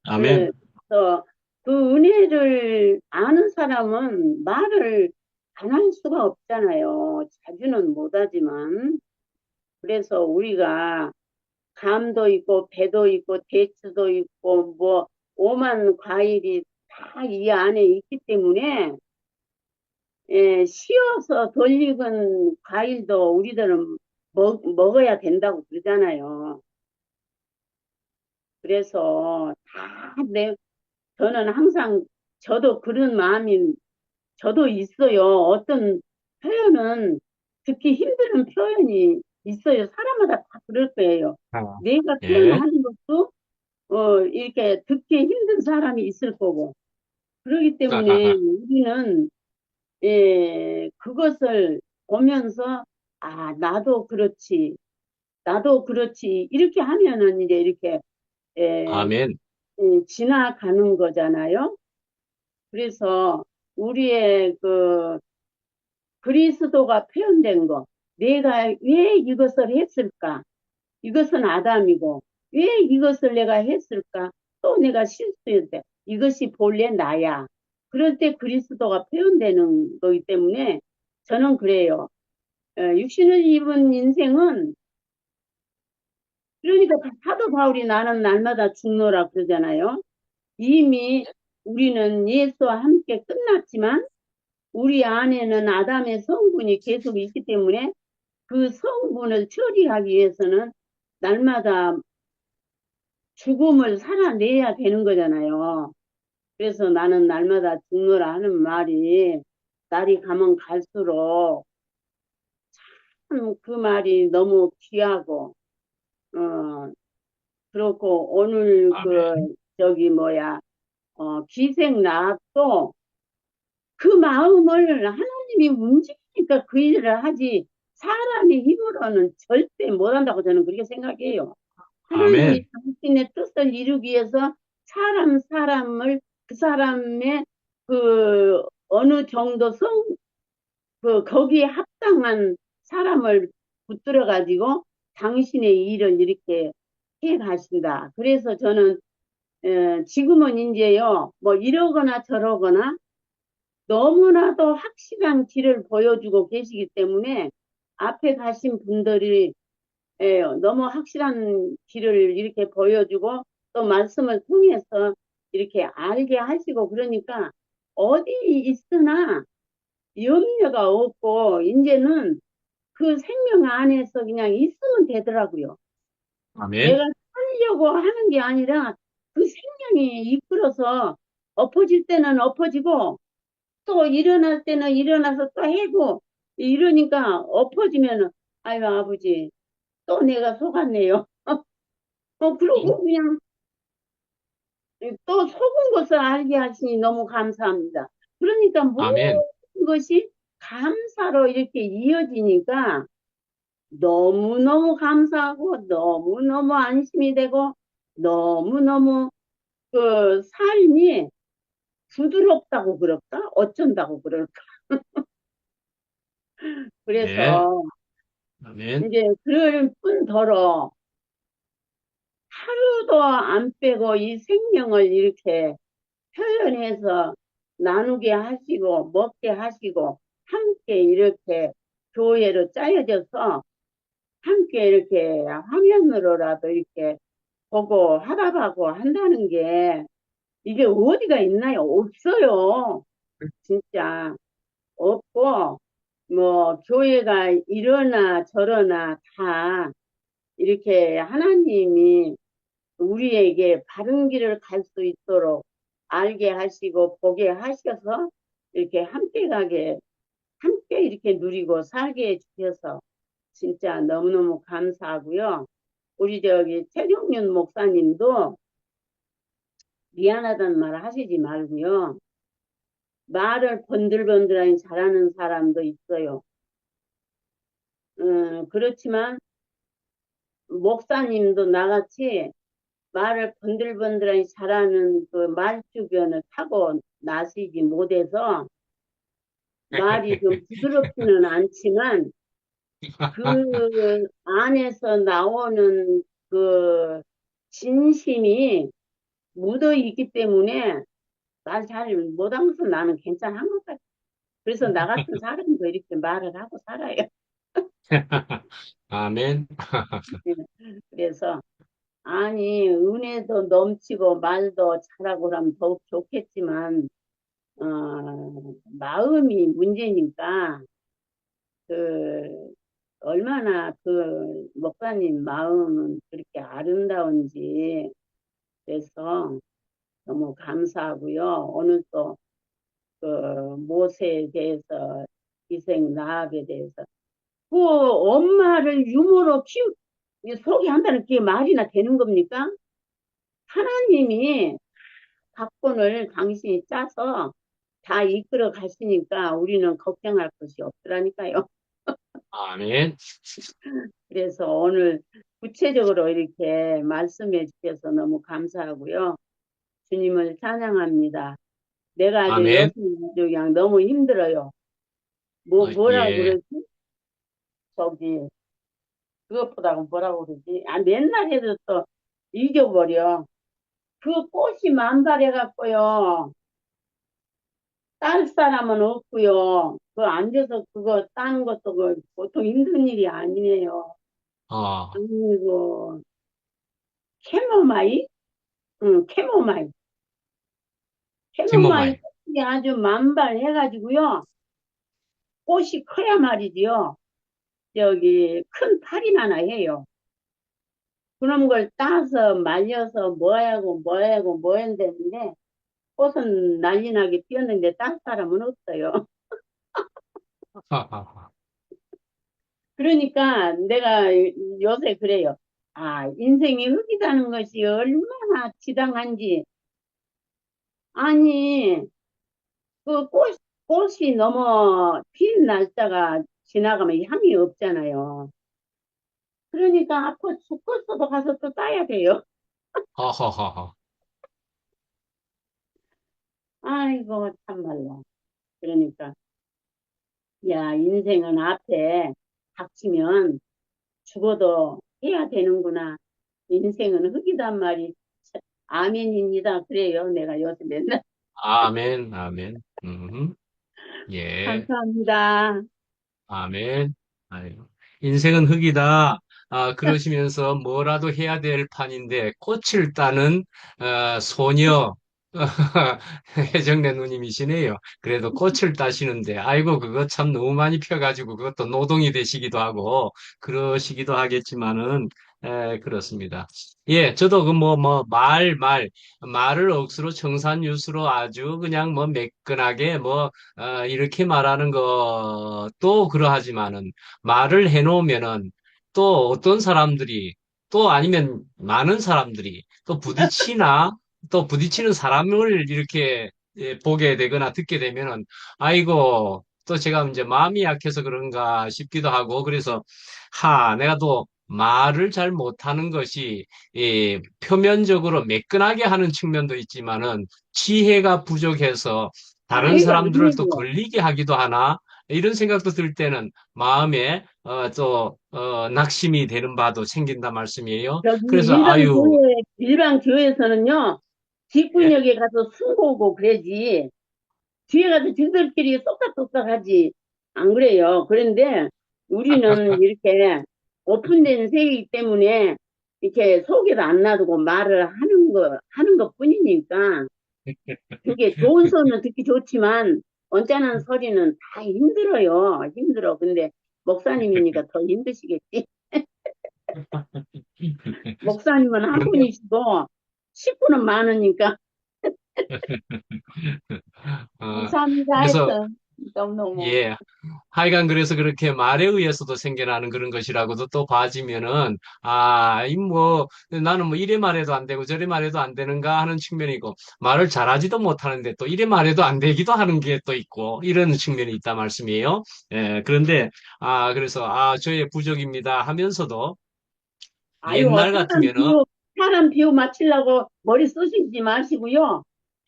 아멘. 그래서 그 은혜를 아는 사람은 말을 안 할 수가 없잖아요. 자주는 못하지만. 그래서 우리가 감도 있고 배도 있고 대추도 있고 뭐 오만 과일이 다 이 안에 있기 때문에 씌어서 덜 익은 과일도 우리들은 먹어야 된다고 그러잖아요. 그래서 저는 항상 저도 그런 마음이 저도 있어요. 어떤 표현은 듣기 힘든 표현이 있어요. 사람마다 다 그럴 거예요. 아, 내가 예. 표현하는 것도 이렇게 듣기 힘든 사람이 있을 거고. 그렇기 때문에 우리는 그것을 보면서 아, 나도 그렇지 이렇게 하면은 이제 이렇게 에, 아멘. 지나가는 거잖아요. 그래서 우리의 그 그리스도가 표현된 거, 내가 왜 이것을 했을까? 이것은 아담이고, 왜 이것을 내가 했을까? 또 내가 실수했대. 이것이 본래 나야. 그럴 때 그리스도가 표현되는 거기 때문에 저는 그래요. 육신을 입은 인생은, 그러니까 사도 바울이 나는 날마다 죽노라 그러잖아요. 이미 우리는 예수와 함께 끝났지만, 우리 안에는 아담의 성분이 계속 있기 때문에 그 성분을 처리하기 위해서는 날마다 죽음을 살아내야 되는 거잖아요. 그래서 나는 날마다 죽노라 하는 말이 날이 가면 갈수록 참 그 말이 너무 귀하고 그렇고 오늘 아멘. 기생나도 그 마음을 하나님이 움직이니까 그 일을 하지 사람의 힘으로는 절대 못한다고 저는 그렇게 생각해요. 하나님이 아멘. 당신의 뜻을 이루기 위해서 사람을 그 사람의 그 어느 정도 거기에 합당한 사람을 붙들어 가지고 당신의 일을 이렇게 해 가신다. 그래서 저는 지금은 이제요 뭐 이러거나 저러거나 너무나도 확실한 길을 보여주고 계시기 때문에 앞에 가신 분들이 너무 확실한 길을 이렇게 보여주고 또 말씀을 통해서 이렇게 알게 하시고 그러니까 어디 있으나 염려가 없고 이제는 그 생명 안에서 그냥 있으면 되더라고요. 아멘. 내가 살려고 하는 게 아니라 그 생명이 이끌어서 엎어질 때는 엎어지고 또 일어날 때는 일어나서 또 해고 이러니까 엎어지면은 아유 아버지 또 내가 속았네요. 그러고 그냥 또 속은 것을 알게 하시니 너무 감사합니다. 그러니까 모든 아멘. 것이 감사로 이렇게 이어지니까 너무너무 감사하고 너무너무 안심이 되고 너무너무 그 삶이 부드럽다고 그럴까? 어쩐다고 그럴까? 네. 그래서 아멘. 이제 그럴 뿐더러 하루도 안 빼고 이 생명을 이렇게 표현해서 나누게 하시고 먹게 하시고 함께 이렇게 교회로 짜여져서 함께 이렇게 화면으로라도 이렇게 보고 화답하고 한다는 게 이게 어디가 있나요? 없어요. 진짜 없고 뭐 교회가 이러나 저러나 다 이렇게 하나님이 우리에게 바른 길을 갈 수 있도록 알게 하시고 보게 하셔서 이렇게 함께 가게 함께 이렇게 누리고 살게 해주셔서 진짜 너무너무 감사하고요. 우리 저기 최종윤 목사님도 미안하다는 말 하시지 말고요. 말을 번들번들하니 잘하는 사람도 있어요. 그렇지만 목사님도 나같이 말을 번들번들하니 잘하는 그 말주변을 타고 나시지 못해서 말이 좀 부드럽지는 않지만 그 안에서 나오는 그 진심이 묻어 있기 때문에 말 잘 못하면서 나는 괜찮은 것 같아. 그래서 나 같은 사람도 이렇게 말을 하고 살아요. 아멘. 그래서 아니 은혜도 넘치고 말도 잘하고 그러면 더욱 좋겠지만 마음이 문제니까 그 얼마나 그 목사님 마음은 그렇게 아름다운지 그래서 너무 감사하고요. 오늘 또 그 모세에 대해서 이생 라합에 대해서 그 엄마를 유모로 소개한다는 게 말이나 되는 겁니까? 하나님이 각본을 당신이 짜서 다 이끌어 가시니까 우리는 걱정할 것이 없더라니까요. 아멘. 그래서 오늘 구체적으로 이렇게 말씀해 주셔서 너무 감사하고요. 주님을 찬양합니다. 내가 아주 아멘. 요즘 그냥 너무 힘들어요. 뭐라고 예. 그러지? 저기, 그것보다는 뭐라고 그러지? 맨날 해도 또 잊어버려. 그 꽃이 만발해갖고요. 딸 사람은 없고요. 그 앉아서 그거 따는 것도 그 보통 힘든 일이 아니에요. 어, 그리고 캐모마일? 응, 캐모마일. 캐모마일 티모마이. 꽃이 아주 만발해가지고요. 꽃이 커야 말이지요. 저기 큰 파리나 해요. 그런 걸 따서 말려서 뭐 해야 되는데 꽃은 난리나게 피었는데 딸 사람은 없어요. 그러니까 내가 요새 그래요. 아, 인생이 흙이라는 것이 얼마나 지당한지. 아니, 그 꽃이 너무 핀 날짜가 지나가면 향이 없잖아요. 그러니까 앞으로 죽겠어도 가서 또 따야 돼요. 허허허허. 아이고, 참말로. 그러니까, 야, 인생은 앞에 닥치면 죽어도 해야 되는구나. 인생은 흙이단 말이 아멘입니다. 그래요. 내가 요새 맨날 아멘. 아멘. 예. 감사합니다. 아멘. 아유. 인생은 흙이다. 아, 그러시면서 뭐라도 해야 될 판인데 꽃을 따는 소녀 해정래 누님이시네요. 그래도 꽃을 따시는데 아이고 그거 참 너무 많이 펴가지고 그것도 노동이 되시기도 하고 그러시기도 하겠지만은 그렇습니다. 예, 저도 그 말을 억수로 청산유수로 아주 그냥 뭐 매끈하게 이렇게 말하는 것도 그러하지만은 말을 해놓으면은 또 어떤 사람들이 또 아니면 많은 사람들이 또 부딪히는 사람을 이렇게 보게 되거나 듣게 되면은 아이고 또 제가 이제 마음이 약해서 그런가 싶기도 하고, 그래서, 내가 또 말을 잘 못하는 것이, 표면적으로 매끈하게 하는 측면도 있지만은, 지혜가 부족해서 다른 아이고, 사람들을 또 아니에요. 걸리게 하기도 하나, 이런 생각도 들 때는 마음에, 낙심이 되는 바도 생긴다 말씀이에요. 저기 그래서, 아유, 일반 교회에서는요, 예? 뒷구녕에 가서 숨고고 그러지, 뒤에 가서 저들끼리 쏙닥쏙닥 하지. 안 그래요. 그런데 우리는 이렇게 오픈된 세이기 때문에 이렇게 속에도 안 놔두고 말을 하는 것 뿐이니까, 그게 좋은 소리는 듣기 좋지만, 언짢은 소리는 다 힘들어요. 힘들어. 근데 목사님이니까 더 힘드시겠지. 목사님은 한 그런데, 분이시고, 식구는 많으니까, 어, 감사합니다. 그래서, 하여튼, 너무너무. 예. 하여간 그래서 그렇게 말에 의해서도 생겨나는 그런 것이라고도 또 봐지면은, 이 뭐, 나는 뭐 이래 말해도 안 되고 저래 말해도 안 되는가 하는 측면이고, 말을 잘하지도 못하는데 또 이래 말해도 안 되기도 하는 게 또 있고, 이런 측면이 있다 말씀이에요. 예, 그런데, 그래서, 저의 부족입니다 하면서도 아유, 옛날 같으면은, 사람 비유 맞추려고 머리 쏘시지 마시고요.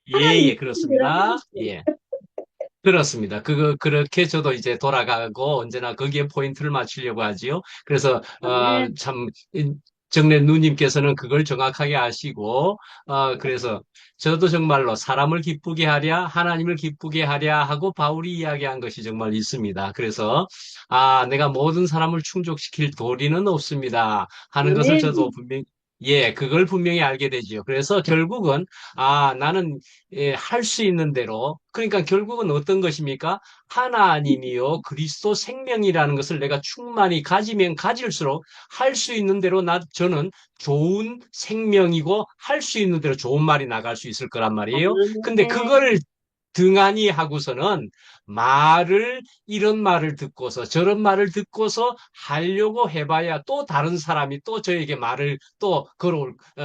예, 하나님 예, 뜻대로 그렇습니다. 해주세요. 예. 그렇습니다. 그렇게 저도 이제 돌아가고 언제나 거기에 포인트를 맞추려고 하지요. 그래서, 아멘. 정례 누님께서는 그걸 정확하게 아시고, 그래서 저도 정말로 사람을 기쁘게 하랴, 하나님을 기쁘게 하랴 하고 바울이 이야기한 것이 정말 있습니다. 그래서, 내가 모든 사람을 충족시킬 도리는 없습니다. 하는 것을 저도 아멘. 분명히 그걸 분명히 알게 되지요. 그래서 결국은, 나는 할 수 있는 대로, 그러니까 결국은 어떤 것입니까? 하나님이요, 그리스도 생명이라는 것을 내가 충만히 가지면 가질수록 할 수 있는 대로 저는 좋은 생명이고 할 수 있는 대로 좋은 말이 나갈 수 있을 거란 말이에요. 근데 아멘. 그거를 등한히 하고서는 이런 말을 듣고서 저런 말을 듣고서 하려고 해봐야 또 다른 사람이 또 저에게 말을 또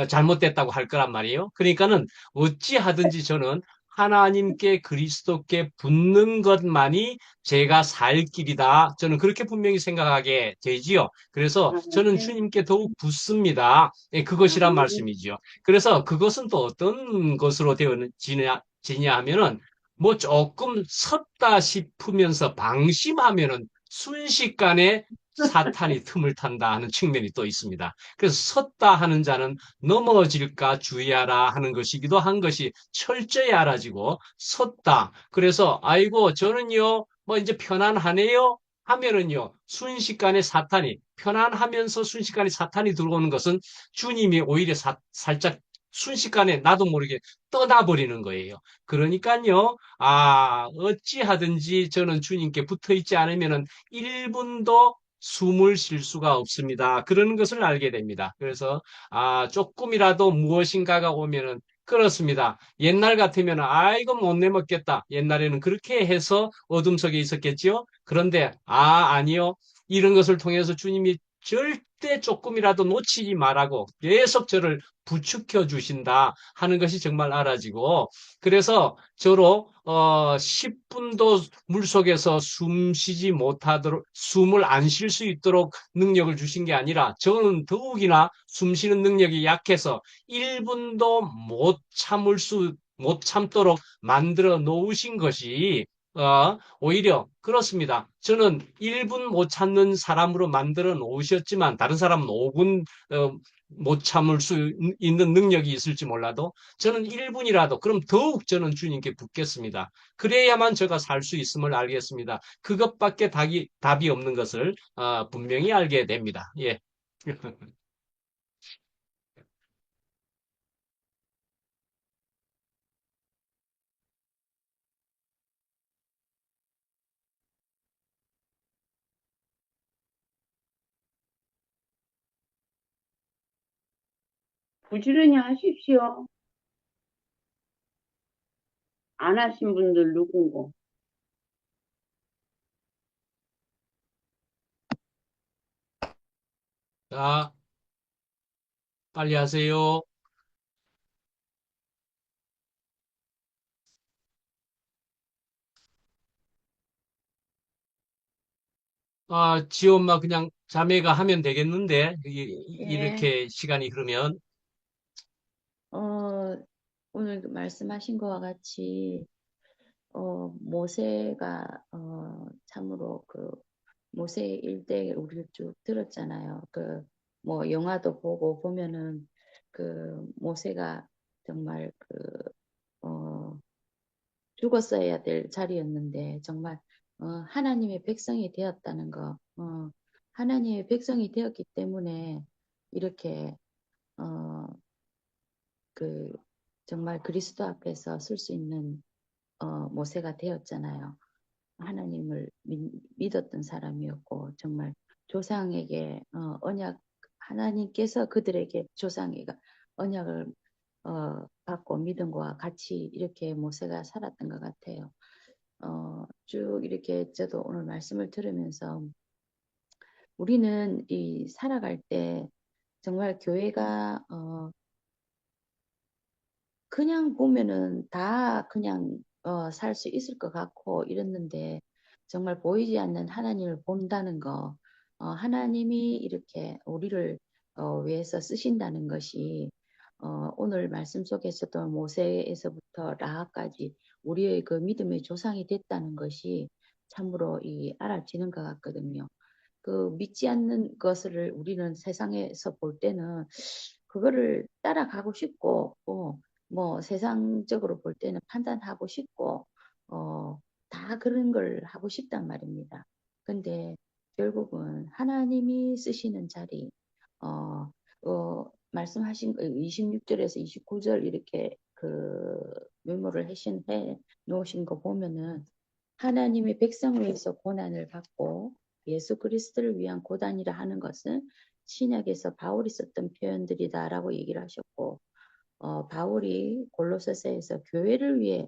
잘못됐다고 할 거란 말이에요. 그러니까는 어찌하든지 저는 하나님께 그리스도께 붙는 것만이 제가 살 길이다. 저는 그렇게 분명히 생각하게 되지요. 그래서 저는 아멘. 주님께 더욱 붙습니다. 그것이란 아멘. 말씀이지요. 그래서 그것은 또 어떤 것으로 지냐 하면은 뭐 조금 섰다 싶으면서 방심하면은 순식간에 사탄이 틈을 탄다 하는 측면이 또 있습니다. 그래서 섰다 하는 자는 넘어질까 주의하라 하는 것이기도 한 것이 철저히 알아지고 섰다. 그래서 아이고 저는요 뭐 이제 편안하네요 하면은요 순식간에 편안하면서 순식간에 사탄이 들어오는 것은 주님이 오히려 살짝 순식간에 나도 모르게 떠나버리는 거예요. 그러니까요, 어찌하든지 저는 주님께 붙어 있지 않으면은 1분도 숨을 쉴 수가 없습니다. 그런 것을 알게 됩니다. 그래서, 조금이라도 무엇인가가 오면은, 그렇습니다. 옛날 같으면, 이거 못 내먹겠다. 옛날에는 그렇게 해서 어둠 속에 있었겠지요? 그런데, 아니요. 이런 것을 통해서 주님이 절대 조금이라도 놓치지 말라고 계속 저를 부추겨 주신다 하는 것이 정말 알아지고, 그래서 저로 10분도 물속에서 숨 쉬지 못하도록 숨을 안 쉴 수 있도록 능력을 주신 게 아니라 저는 더욱이나 숨 쉬는 능력이 약해서 1분도 못 참도록 만들어 놓으신 것이 오히려 그렇습니다. 저는 1분 못 참는 사람으로 만들어 놓으셨지만 다른 사람은 5분 못 참을 수 있는 능력이 있을지 몰라도 저는 1분이라도 그럼 더욱 저는 주님께 붙겠습니다. 그래야만 제가 살 수 있음을 알겠습니다. 그것밖에 답이 없는 것을 분명히 알게 됩니다. 예. 부지런히 하십시오. 안 하신 분들 누군고. 자, 빨리 하세요. 지 엄마 그냥 자매가 하면 되겠는데, 예, 이렇게 시간이 흐르면. 어, 오늘 그 말씀하신 거와 같이, 모세가, 참으로 그, 모세 일대 우리를 쭉 들었잖아요. 뭐, 영화도 보고 보면은, 모세가 정말 어, 죽었어야 될 자리였는데, 정말, 하나님의 백성이 되었다는 거, 하나님의 백성이 되었기 때문에, 이렇게, 어, 그 정말 그리스도 앞에서 쓸 수 있는 모세가 되었잖아요. 하나님을 믿었던 사람이었고 정말 조상에게 언약 하나님께서 그들에게 조상에게 언약을 받고 믿음과 같이 이렇게 모세가 살았던 것 같아요. 쭉 이렇게 저도 오늘 말씀을 들으면서 우리는 이 살아갈 때 정말 교회가 그냥 보면은 다 그냥 살 수 있을 것 같고 이랬는데 정말 보이지 않는 하나님을 본다는 거, 하나님이 이렇게 우리를 위해서 쓰신다는 것이 오늘 말씀 속에서도 모세에서부터 라하까지 우리의 그 믿음의 조상이 됐다는 것이 참으로 알아지는 것 같거든요. 믿지 않는 것을 우리는 세상에서 볼 때는 그거를 따라가고 싶고, 뭐 세상적으로 볼 때는 판단하고 싶고, 다 그런 걸 하고 싶단 말입니다. 근데 결국은 하나님이 쓰시는 자리, 어, 말씀하신 26절에서 29절 이렇게 메모를 해 놓으신 거 보면은 하나님의 백성을 위해서 고난을 받고 예수 그리스도를 위한 고단이라 하는 것은 신약에서 바울이 썼던 표현들이다라고 얘기를 하셨고, 바울이 골로새서에서 교회를 위해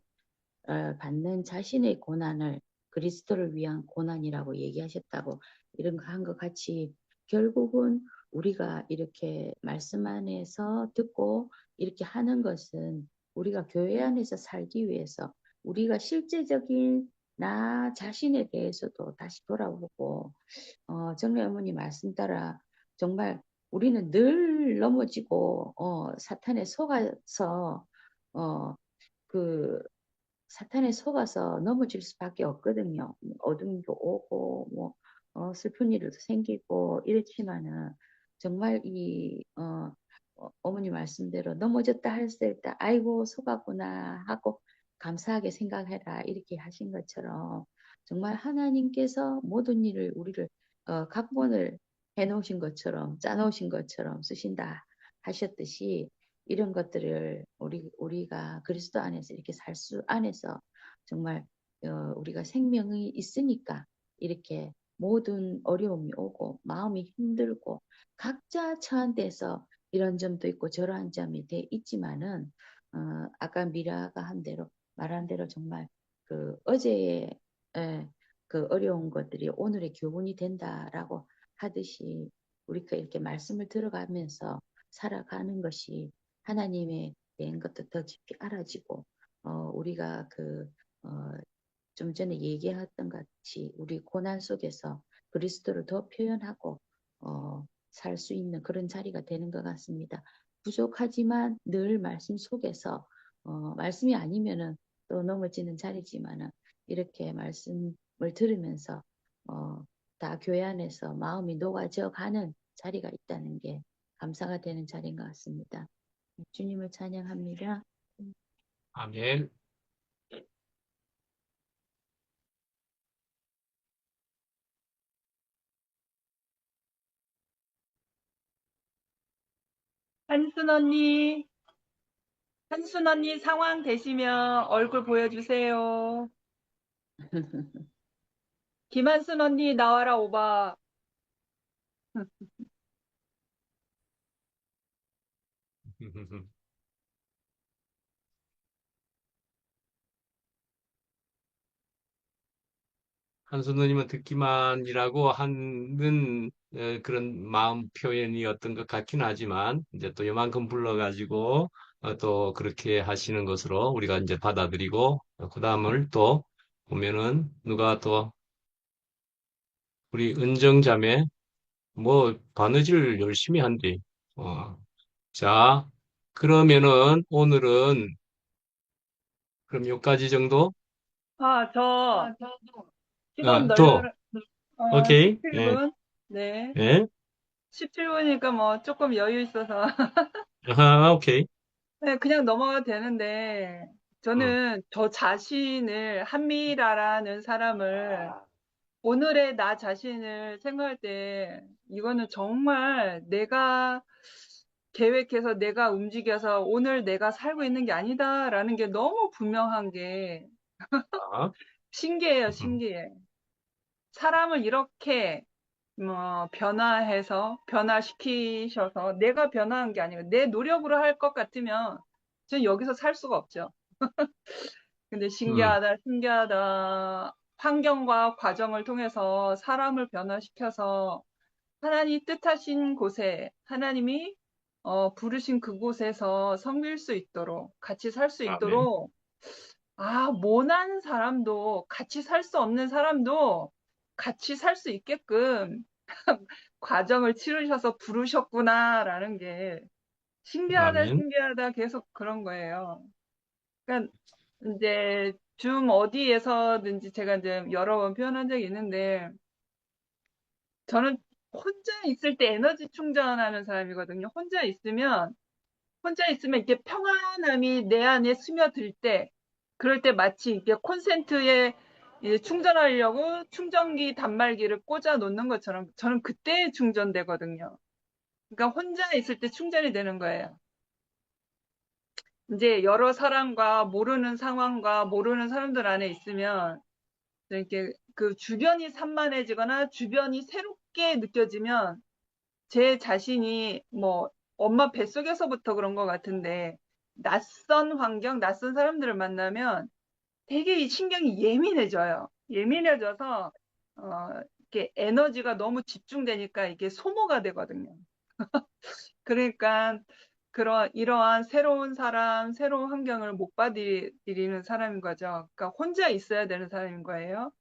받는 자신의 고난을 그리스도를 위한 고난이라고 얘기하셨다고 이런 거 한 것 같이 결국은 우리가 이렇게 말씀 안에서 듣고 이렇게 하는 것은 우리가 교회 안에서 살기 위해서 우리가 실제적인 나 자신에 대해서도 다시 돌아보고 정례 어머니 말씀 따라 정말 우리는 늘 넘어지고 사탄에 속아서 어, 그 사탄에 속아서 넘어질 수밖에 없거든요. 어둠도 오고 슬픈 일도 생기고 이렇지만은 정말 어머니 말씀대로 넘어졌다 했을 때 아이고 속았구나 하고 감사하게 생각해라 이렇게 하신 것처럼 정말 하나님께서 모든 일을 우리를 각본을 해놓으신 것처럼 짜놓으신 것처럼 쓰신다 하셨듯이 이런 것들을 우리가 그리스도 안에서 이렇게 살 수 안에서 정말 우리가 생명이 있으니까 이렇게 모든 어려움이 오고 마음이 힘들고 각자 처한 데서 이런 점도 있고 저러한 점이 돼 있지만은 아까 미라가 한 대로 말한 대로 정말 어제의 그 어려운 것들이 오늘의 교훈이 된다라고 하듯이 우리가 이렇게 말씀을 들어가면서 살아가는 것이 하나님에 대한 것도 더 깊이 알아지고 우리가 좀 전에 얘기했던 같이 우리 고난 속에서 그리스도를 더 표현하고 살 수 있는 그런 자리가 되는 것 같습니다. 부족하지만 늘 말씀 속에서 말씀이 아니면은 또 넘어지는 자리지만은 이렇게 말씀을 들으면서 다 교회 안에서 마음이 녹아져 가는 자리가 있다는 게 감사가 되는 자리인 것 같습니다. 주님을 찬양합니다. 아멘. 한순 언니 상황 되시면 얼굴 보여주세요. 김한순 언니 나와라 오바. 한수 누님은 듣기만이라고 하는 그런 마음 표현이었던 것 같긴 하지만 이제 또 요만큼 불러가지고 또 그렇게 하시는 것으로 우리가 이제 받아들이고 그 다음을 또 보면은 누가 또 우리 은정자매, 뭐, 바느질 열심히 한대. 어, 자, 그러면은 오늘은 그럼 여기까지 정도? 저 시간 더, 오케이. 예, 17분. 네. 예. 17분이니까 뭐 조금 여유 있어서. 오케이. 네, 그냥 넘어가도 되는데, 음, 저는 저 자신을, 한미라라는 사람을, 오늘의 나 자신을 생각할 때, 이거는 정말 내가 계획해서 내가 움직여서 오늘 내가 살고 있는 게 아니다라는 게 너무 분명한 게 자, 신기해요, 음, 신기해. 사람을 이렇게 변화해서, 변화시키셔서 내가 변화한 게 아니고 내 노력으로 할 것 같으면 저는 여기서 살 수가 없죠. 근데 음, 신기하다, 신기하다. 환경과 과정을 통해서 사람을 변화시켜서 하나님 뜻하신 곳에 하나님이 부르신 그곳에서 섬길 수 있도록 같이 살 수 아멘. 있도록 모난 사람도 같이 살 수 없는 사람도 같이 살 수 있게끔 과정을 치르셔서 부르셨구나라는 게 신기하다, 아멘. 신기하다 계속 그런 거예요. 그러니까 이제 줌 어디에서든지 제가 이제 여러 번 표현한 적이 있는데 저는 혼자 있을 때 에너지 충전하는 사람이거든요. 혼자 있으면 이렇게 평안함이 내 안에 스며들 때, 그럴 때 마치 이렇게 콘센트에 이제 충전하려고 충전기 단말기를 꽂아 놓는 것처럼 저는 그때 충전되거든요. 그러니까 혼자 있을 때 충전이 되는 거예요. 이제 여러 사람과 모르는 상황과 모르는 사람들 안에 있으면 이렇게 그 주변이 산만해지거나 주변이 새롭게 느껴지면 제 자신이 뭐 엄마 뱃속에서부터 그런 것 같은데 낯선 환경, 낯선 사람들을 만나면 되게 신경이 예민해져요. 예민해져서 이렇게 에너지가 너무 집중되니까 이게 소모가 되거든요. 그러니까 이러한 새로운 사람, 새로운 환경을 못 받아들이는 사람인 거죠. 그러니까 혼자 있어야 되는 사람인 거예요.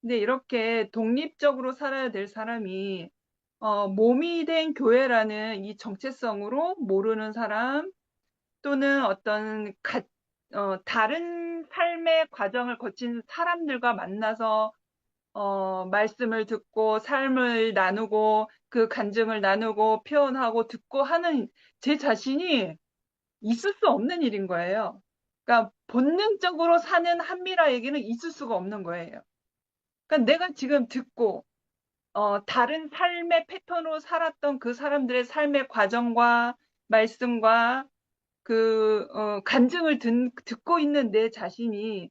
근데 이렇게 독립적으로 살아야 될 사람이 몸이 된 교회라는 이 정체성으로 모르는 사람 또는 다른 삶의 과정을 거친 사람들과 만나서 말씀을 듣고 삶을 나누고 그 간증을 나누고 표현하고 듣고 하는 제 자신이 있을 수 없는 일인 거예요. 그러니까 본능적으로 사는 한미라에게는 있을 수가 없는 거예요. 그러니까 내가 지금 듣고 다른 삶의 패턴으로 살았던 그 사람들의 삶의 과정과 말씀과 간증을 듣고 있는 내 자신이,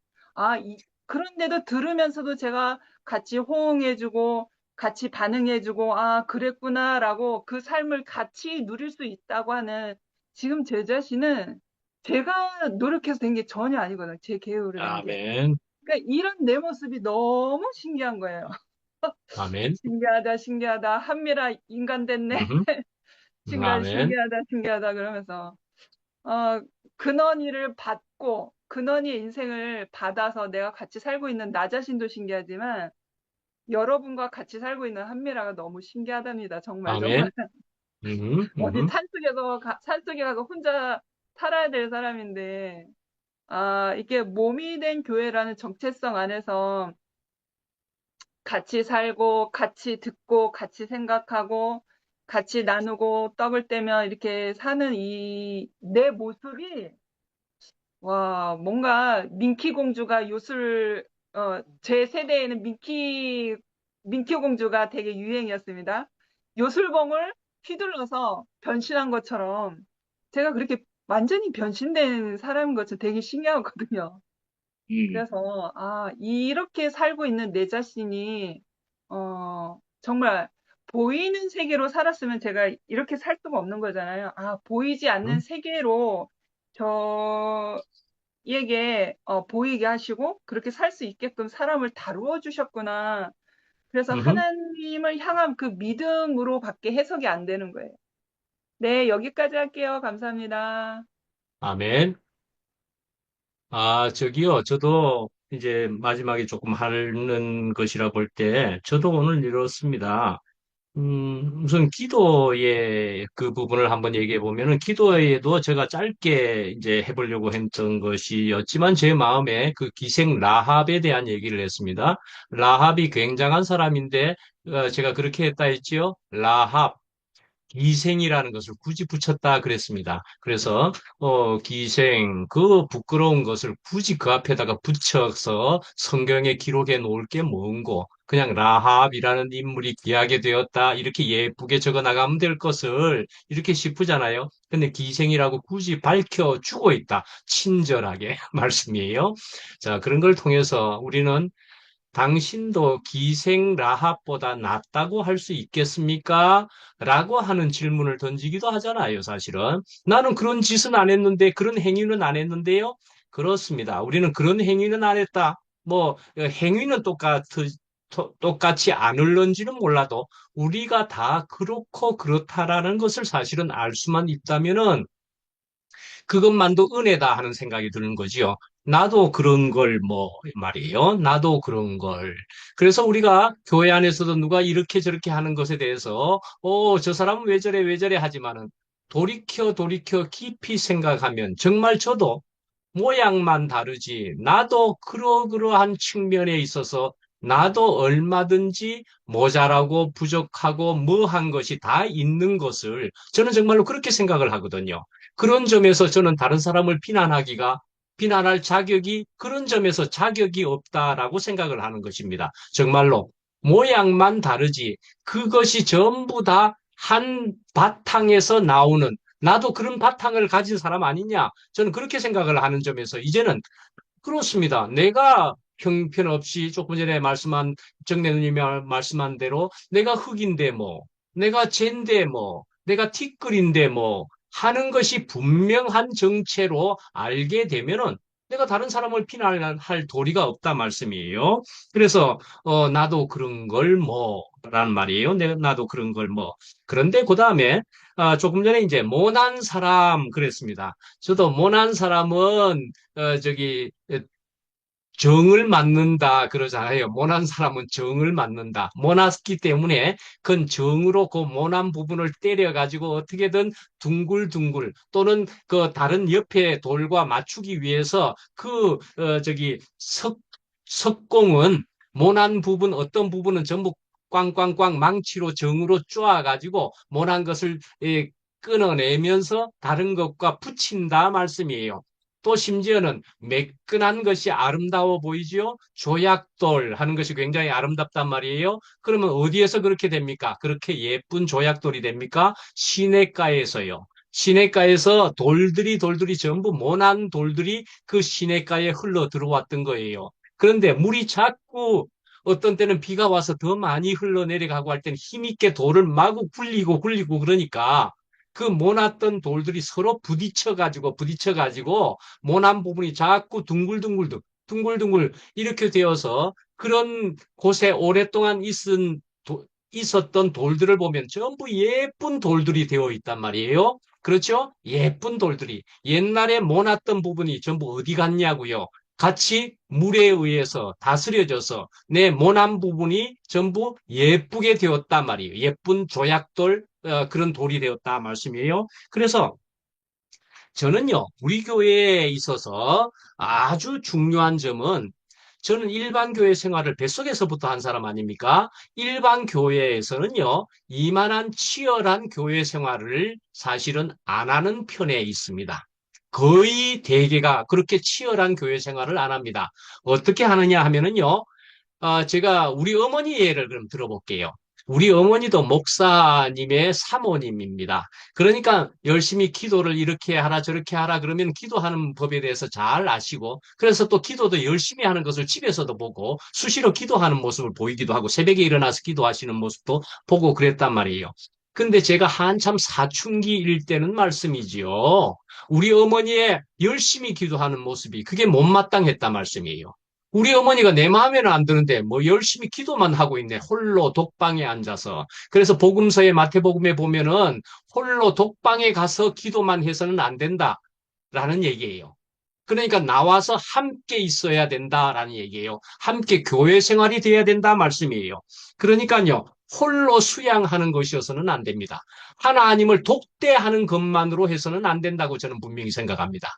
그런데도 들으면서도 제가 같이 호응해주고, 같이 반응해주고, 그랬구나라고 그 삶을 같이 누릴 수 있다고 하는 지금 제 자신은 제가 노력해서 된 게 전혀 아니거든요. 제 계획으로 된 게. 아멘. 그러니까 이런 내 모습이 너무 신기한 거예요. 아멘. 신기하다, 신기하다. 한미라 인간 됐네. 음흠. 아멘. 신기하다, 신기하다. 그러면서, 어, 근원이를 받고, 근원이의 인생을 받아서 내가 같이 살고 있는 나 자신도 신기하지만, 여러분과 같이 살고 있는 한미라가 너무 신기하답니다. 정말, 정말. 아멘. 음흠. 어디 음흠. 산속에 가서 혼자 살아야 될 사람인데, 이게 몸이 된 교회라는 정체성 안에서 같이 살고, 같이 듣고, 같이 생각하고, 같이 나누고, 떡을 떼며 이렇게 사는 내 모습이, 와, 뭔가 민키 공주가 제 세대에는 민키 공주가 되게 유행이었습니다. 요술봉을 휘둘러서 변신한 것처럼 제가 그렇게 완전히 변신된 사람인 것처럼 되게 신기하거든요. 음, 그래서, 이렇게 살고 있는 내 자신이, 정말 보이는 세계로 살았으면 제가 이렇게 살 수가 없는 거잖아요. 보이지 않는 음, 세계로 저에게 보이게 하시고, 그렇게 살 수 있게끔 사람을 다루어 주셨구나. 그래서 음흠. 하나님을 향한 그 믿음으로 밖에 해석이 안 되는 거예요. 네, 여기까지 할게요. 감사합니다. 아멘. 저기요. 저도 이제 마지막에 조금 하는 것이라 볼 때, 저도 오늘 이렇습니다. 우선 기도의 그 부분을 한번 얘기해 보면은 기도에도 제가 짧게 이제 해보려고 했던 것이었지만 제 마음에 그 기생 라합에 대한 얘기를 했습니다. 라합이 굉장한 사람인데 제가 그렇게 했다 했지요. 라합. 기생이라는 것을 굳이 붙였다 그랬습니다. 그래서 기생 그 부끄러운 것을 굳이 그 앞에다가 붙여서 성경에 기록해 놓을 게 뭔고 그냥 라합이라는 인물이 귀하게 되었다 이렇게 예쁘게 적어 나가면 될 것을 이렇게 싶으잖아요. 근데 기생이라고 굳이 밝혀주고 있다. 친절하게 말씀이에요. 자, 그런 걸 통해서 우리는 당신도 기생 라합보다 낫다고 할 수 있겠습니까? 라고 하는 질문을 던지기도 하잖아요, 사실은. 나는 그런 짓은 안 했는데, 그런 행위는 안 했는데요? 그렇습니다. 우리는 그런 행위는 안 했다. 뭐, 행위는 똑같이 않을런지는 몰라도, 우리가 다 그렇고 그렇다라는 것을 사실은 알 수만 있다면은, 그것만도 은혜다 하는 생각이 드는 거지요. 나도 그런 걸 뭐 말이에요. 나도 그런 걸. 그래서 우리가 교회 안에서도 누가 이렇게 저렇게 하는 것에 대해서 저 사람은 왜 저래 왜 저래 하지만은 돌이켜 깊이 생각하면 정말 저도 모양만 다르지. 나도 그러그러한 측면에 있어서 나도 얼마든지 모자라고 부족하고 뭐한 것이 다 있는 것을 저는 정말로 그렇게 생각을 하거든요. 그런 점에서 저는 다른 사람을 비난할 자격이 그런 점에서 자격이 없다라고 생각을 하는 것입니다. 정말로 모양만 다르지 그것이 전부 다 한 바탕에서 나오는 나도 그런 바탕을 가진 사람 아니냐? 저는 그렇게 생각을 하는 점에서 이제는 그렇습니다. 내가 형편없이 조금 전에 정래 누님이 말씀한 대로 내가 흑인데 뭐, 내가 젠데 뭐, 내가 티끌인데 뭐 하는 것이 분명한 정체로 알게 되면은 내가 다른 사람을 비난할 도리가 없다 말씀이에요. 그래서 나도 그런 걸 뭐란 말이에요. 나도 그런 걸 뭐. 그런데 그 다음에 조금 전에 이제 모난 사람 그랬습니다. 저도 모난 사람은 저기 정을 맞는다 그러잖아요. 모난 사람은 정을 맞는다. 모났기 때문에 그건 정으로 그 모난 부분을 때려가지고 어떻게든 둥글둥글 또는 그 다른 옆에 돌과 맞추기 위해서 석공은 모난 부분 어떤 부분은 전부 꽝꽝꽝 망치로 정으로 쪼아가지고 모난 것을 끊어내면서 다른 것과 붙인다 말씀이에요. 또 심지어는 매끈한 것이 아름다워 보이지요? 조약돌 하는 것이 굉장히 아름답단 말이에요. 그러면 어디에서 그렇게 됩니까? 그렇게 예쁜 조약돌이 됩니까? 시냇가에서요. 시냇가에서 돌들이 전부 모난 돌들이 그 시냇가에 흘러 들어왔던 거예요. 그런데 물이 자꾸 어떤 때는 비가 와서 더 많이 흘러내려가고 할 때는 힘있게 돌을 마구 굴리고 그러니까 그 모났던 돌들이 서로 부딪혀가지고 모난 부분이 자꾸 둥글둥글 이렇게 되어서 그런 곳에 오랫동안 있었던 돌들을 보면 전부 예쁜 돌들이 되어 있단 말이에요. 그렇죠? 예쁜 돌들이. 옛날에 모났던 부분이 전부 어디 갔냐고요. 같이 물에 의해서 다스려져서 내 모난 부분이 전부 예쁘게 되었단 말이에요. 예쁜 조약돌, 그런 돌이 되었다 말씀이에요. 그래서 저는요, 우리 교회에 있어서 아주 중요한 점은 저는 일반 교회 생활을 뱃속에서부터 한 사람 아닙니까? 일반 교회에서는요, 이만한 치열한 교회 생활을 사실은 안 하는 편에 있습니다. 거의 대개가 그렇게 치열한 교회 생활을 안 합니다. 어떻게 하느냐 하면은요, 제가 우리 어머니 예를 그럼 들어볼게요. 우리 어머니도 목사님의 사모님입니다. 그러니까 열심히 기도를 이렇게 하라 저렇게 하라 그러면 기도하는 법에 대해서 잘 아시고 그래서 또 기도도 열심히 하는 것을 집에서도 보고 수시로 기도하는 모습을 보이기도 하고 새벽에 일어나서 기도하시는 모습도 보고 그랬단 말이에요. 근데 제가 한참 사춘기일 때는 말씀이지요. 우리 어머니의 열심히 기도하는 모습이 그게 못마땅했단 말씀이에요. 우리 어머니가 내 마음에는 안 드는데 뭐 열심히 기도만 하고 있네. 홀로 독방에 앉아서. 그래서 복음서의 마태복음에 보면은 홀로 독방에 가서 기도만 해서는 안 된다라는 얘기예요. 그러니까 나와서 함께 있어야 된다라는 얘기예요. 함께 교회 생활이 돼야 된다 말씀이에요. 그러니까요, 홀로 수양하는 것이어서는 안 됩니다. 하나님을 독대하는 것만으로 해서는 안 된다고 저는 분명히 생각합니다.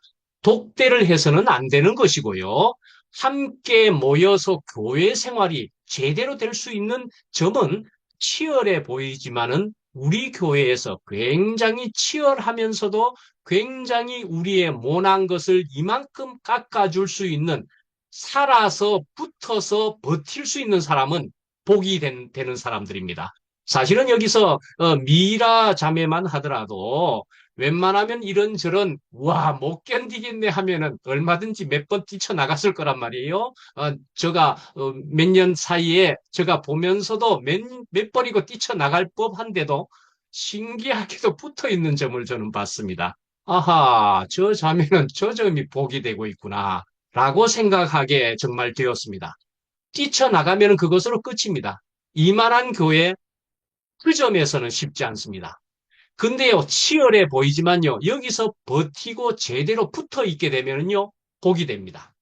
독대를 해서는 안 되는 것이고요. 함께 모여서 교회 생활이 제대로 될 수 있는 점은 치열해 보이지만은 우리 교회에서 굉장히 치열하면서도 굉장히 우리의 모난 것을 이만큼 깎아줄 수 있는 살아서 붙어서 버틸 수 있는 사람은 복이 되는 사람들입니다. 사실은 여기서 미라 자매만 하더라도 웬만하면 이런저런 와, 못 견디겠네 하면은 얼마든지 몇 번 뛰쳐나갔을 거란 말이에요. 제가 몇 년 사이에 제가 보면서도 몇 번이고 뛰쳐나갈 법한데도 신기하게도 붙어 있는 점을 저는 봤습니다. 아하, 저 자매는 저 점이 복이 되고 있구나 라고 생각하게 정말 되었습니다. 뛰쳐나가면 그것으로 끝입니다. 이만한 교회 그 점에서는 쉽지 않습니다. 근데요, 치열해 보이지만요, 여기서 버티고 제대로 붙어 있게 되면요, 복이 됩니다.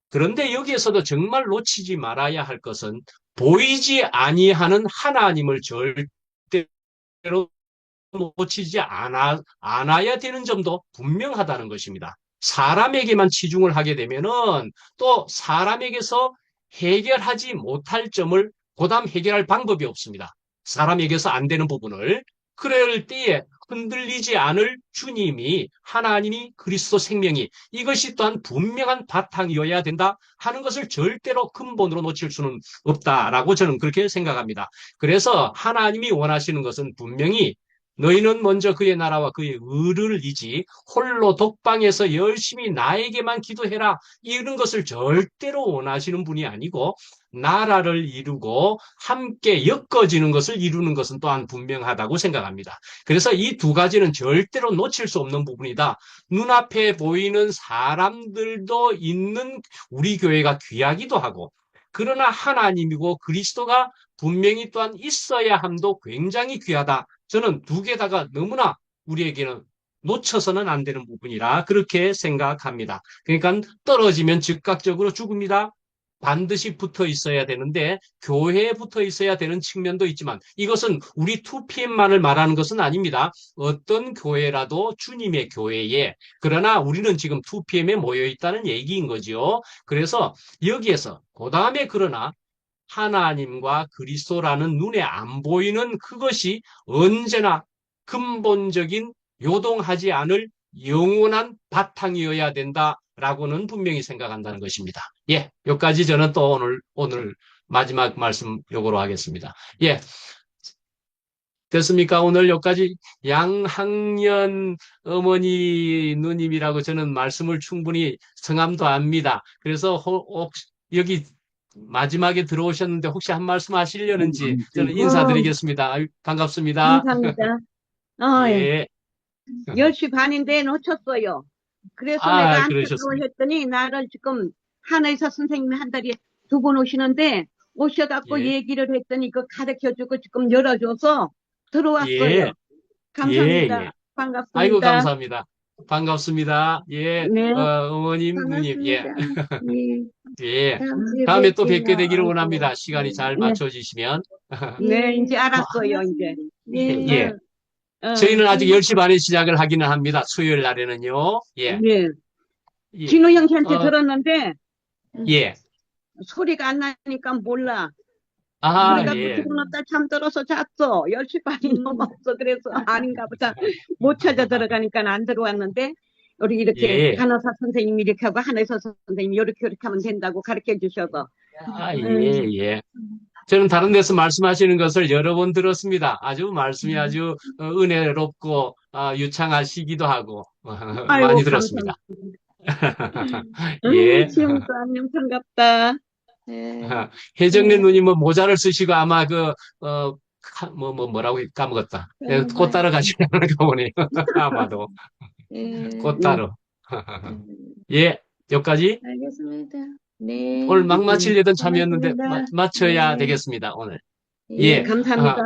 그런데 여기에서도 정말 놓치지 말아야 할 것은 보이지 아니하는 하나님을 절대로 놓치지 않아야 되는 점도 분명하다는 것입니다. 사람에게만 치중을 하게 되면은 또 사람에게서 해결하지 못할 점을 고담 해결할 방법이 없습니다. 사람에게서 안 되는 부분을 그럴 때에 흔들리지 않을 주님이 하나님이 그리스도 생명이 이것이 또한 분명한 바탕이어야 된다 하는 것을 절대로 근본으로 놓칠 수는 없다라고 저는 그렇게 생각합니다. 그래서 하나님이 원하시는 것은 분명히 너희는 먼저 그의 나라와 그의 의를 이지 홀로 독방에서 열심히 나에게만 기도해라 이런 것을 절대로 원하시는 분이 아니고 나라를 이루고 함께 엮어지는 것을 이루는 것은 또한 분명하다고 생각합니다. 그래서 이 두 가지는 절대로 놓칠 수 없는 부분이다. 눈앞에 보이는 사람들도 있는 우리 교회가 귀하기도 하고 그러나 하나님이고 그리스도가 분명히 또한 있어야 함도 굉장히 귀하다. 저는 두 개다가 너무나 우리에게는 놓쳐서는 안 되는 부분이라 그렇게 생각합니다. 그러니까 떨어지면 즉각적으로 죽습니다. 반드시 붙어 있어야 되는데 교회에 붙어 있어야 되는 측면도 있지만 이것은 우리 2PM만을 말하는 것은 아닙니다. 어떤 교회라도 주님의 교회에 그러나 우리는 지금 2PM에 모여 있다는 얘기인 거죠. 그래서 여기에서 그 다음에 그러나 하나님과 그리스도라는 눈에 안 보이는 그것이 언제나 근본적인 요동하지 않을 영원한 바탕이어야 된다라고는 분명히 생각한다는 것입니다. 예, 여기까지 저는 또 오늘 마지막 말씀 요거로 하겠습니다. 예, 됐습니까? 오늘 여기까지 양학년 어머니 누님이라고 저는 말씀을 충분히 성함도 압니다. 그래서 여기 마지막에 들어오셨는데 혹시 한 말씀 하시려는지 저는 인사드리겠습니다. 아유, 반갑습니다. 감사합니다. 예. 예. 10시 반인데 놓쳤어요. 그래서 내가 안 그러셨습니다. 했더니 나를 지금 한의사 선생님이 한 달에 2번 오시는데 오셔갖고 예. 얘기를 했더니 그 가르쳐주고 지금 열어줘서 들어왔어요. 예. 감사합니다. 예. 반갑습니다. 아이고, 감사합니다. 반갑습니다. 예. 네. 어머님, 누님, 예. 반갑습니다. 예. 예. 다음 주에 다음에 또 뵙게 뵐게요. 되기를 원합니다. 시간이 잘 네. 맞춰지시면. 네, 이제 알았어요, 이제. 예. 예. 저희는 아직 10시 반에 시작을 하기는 합니다. 수요일 날에는요. 예. 네. 예. 진우 형씨한테 들었는데 예. 소리가 안 나니까 몰라. 아, 그래갖고 예. 들어놨다 잠들어서 잤어. 10시 반이 넘었어. 그래서 아닌가 보다. 못 찾아 들어가니까 안 들어왔는데 우리 이렇게 예. 간호사 선생님이 이렇게 하고 한의사 선생님이 이렇게 하면 된다고 가르쳐 주셔서. 아, 예, 예. 저는 다른 데서 말씀하시는 것을 여러 번 들었습니다. 아주 말씀이 아주 은혜롭고 유창하시기도 하고 아이고, 많이 들었습니다. 예. 지금도 안녕 반갑다. 네. 혜정래 누님은 모자를 쓰시고 아마 뭐라고 까먹었다. 꽃 따러 가시려는가 보네요. 아마도. 꽃 따러. 예, 여기까지. 알겠습니다. 네. 오늘 막 마치려던 참이었는데 고맙습니다. 맞춰야 네. 되겠습니다, 오늘. 예, 예. 감사합니다.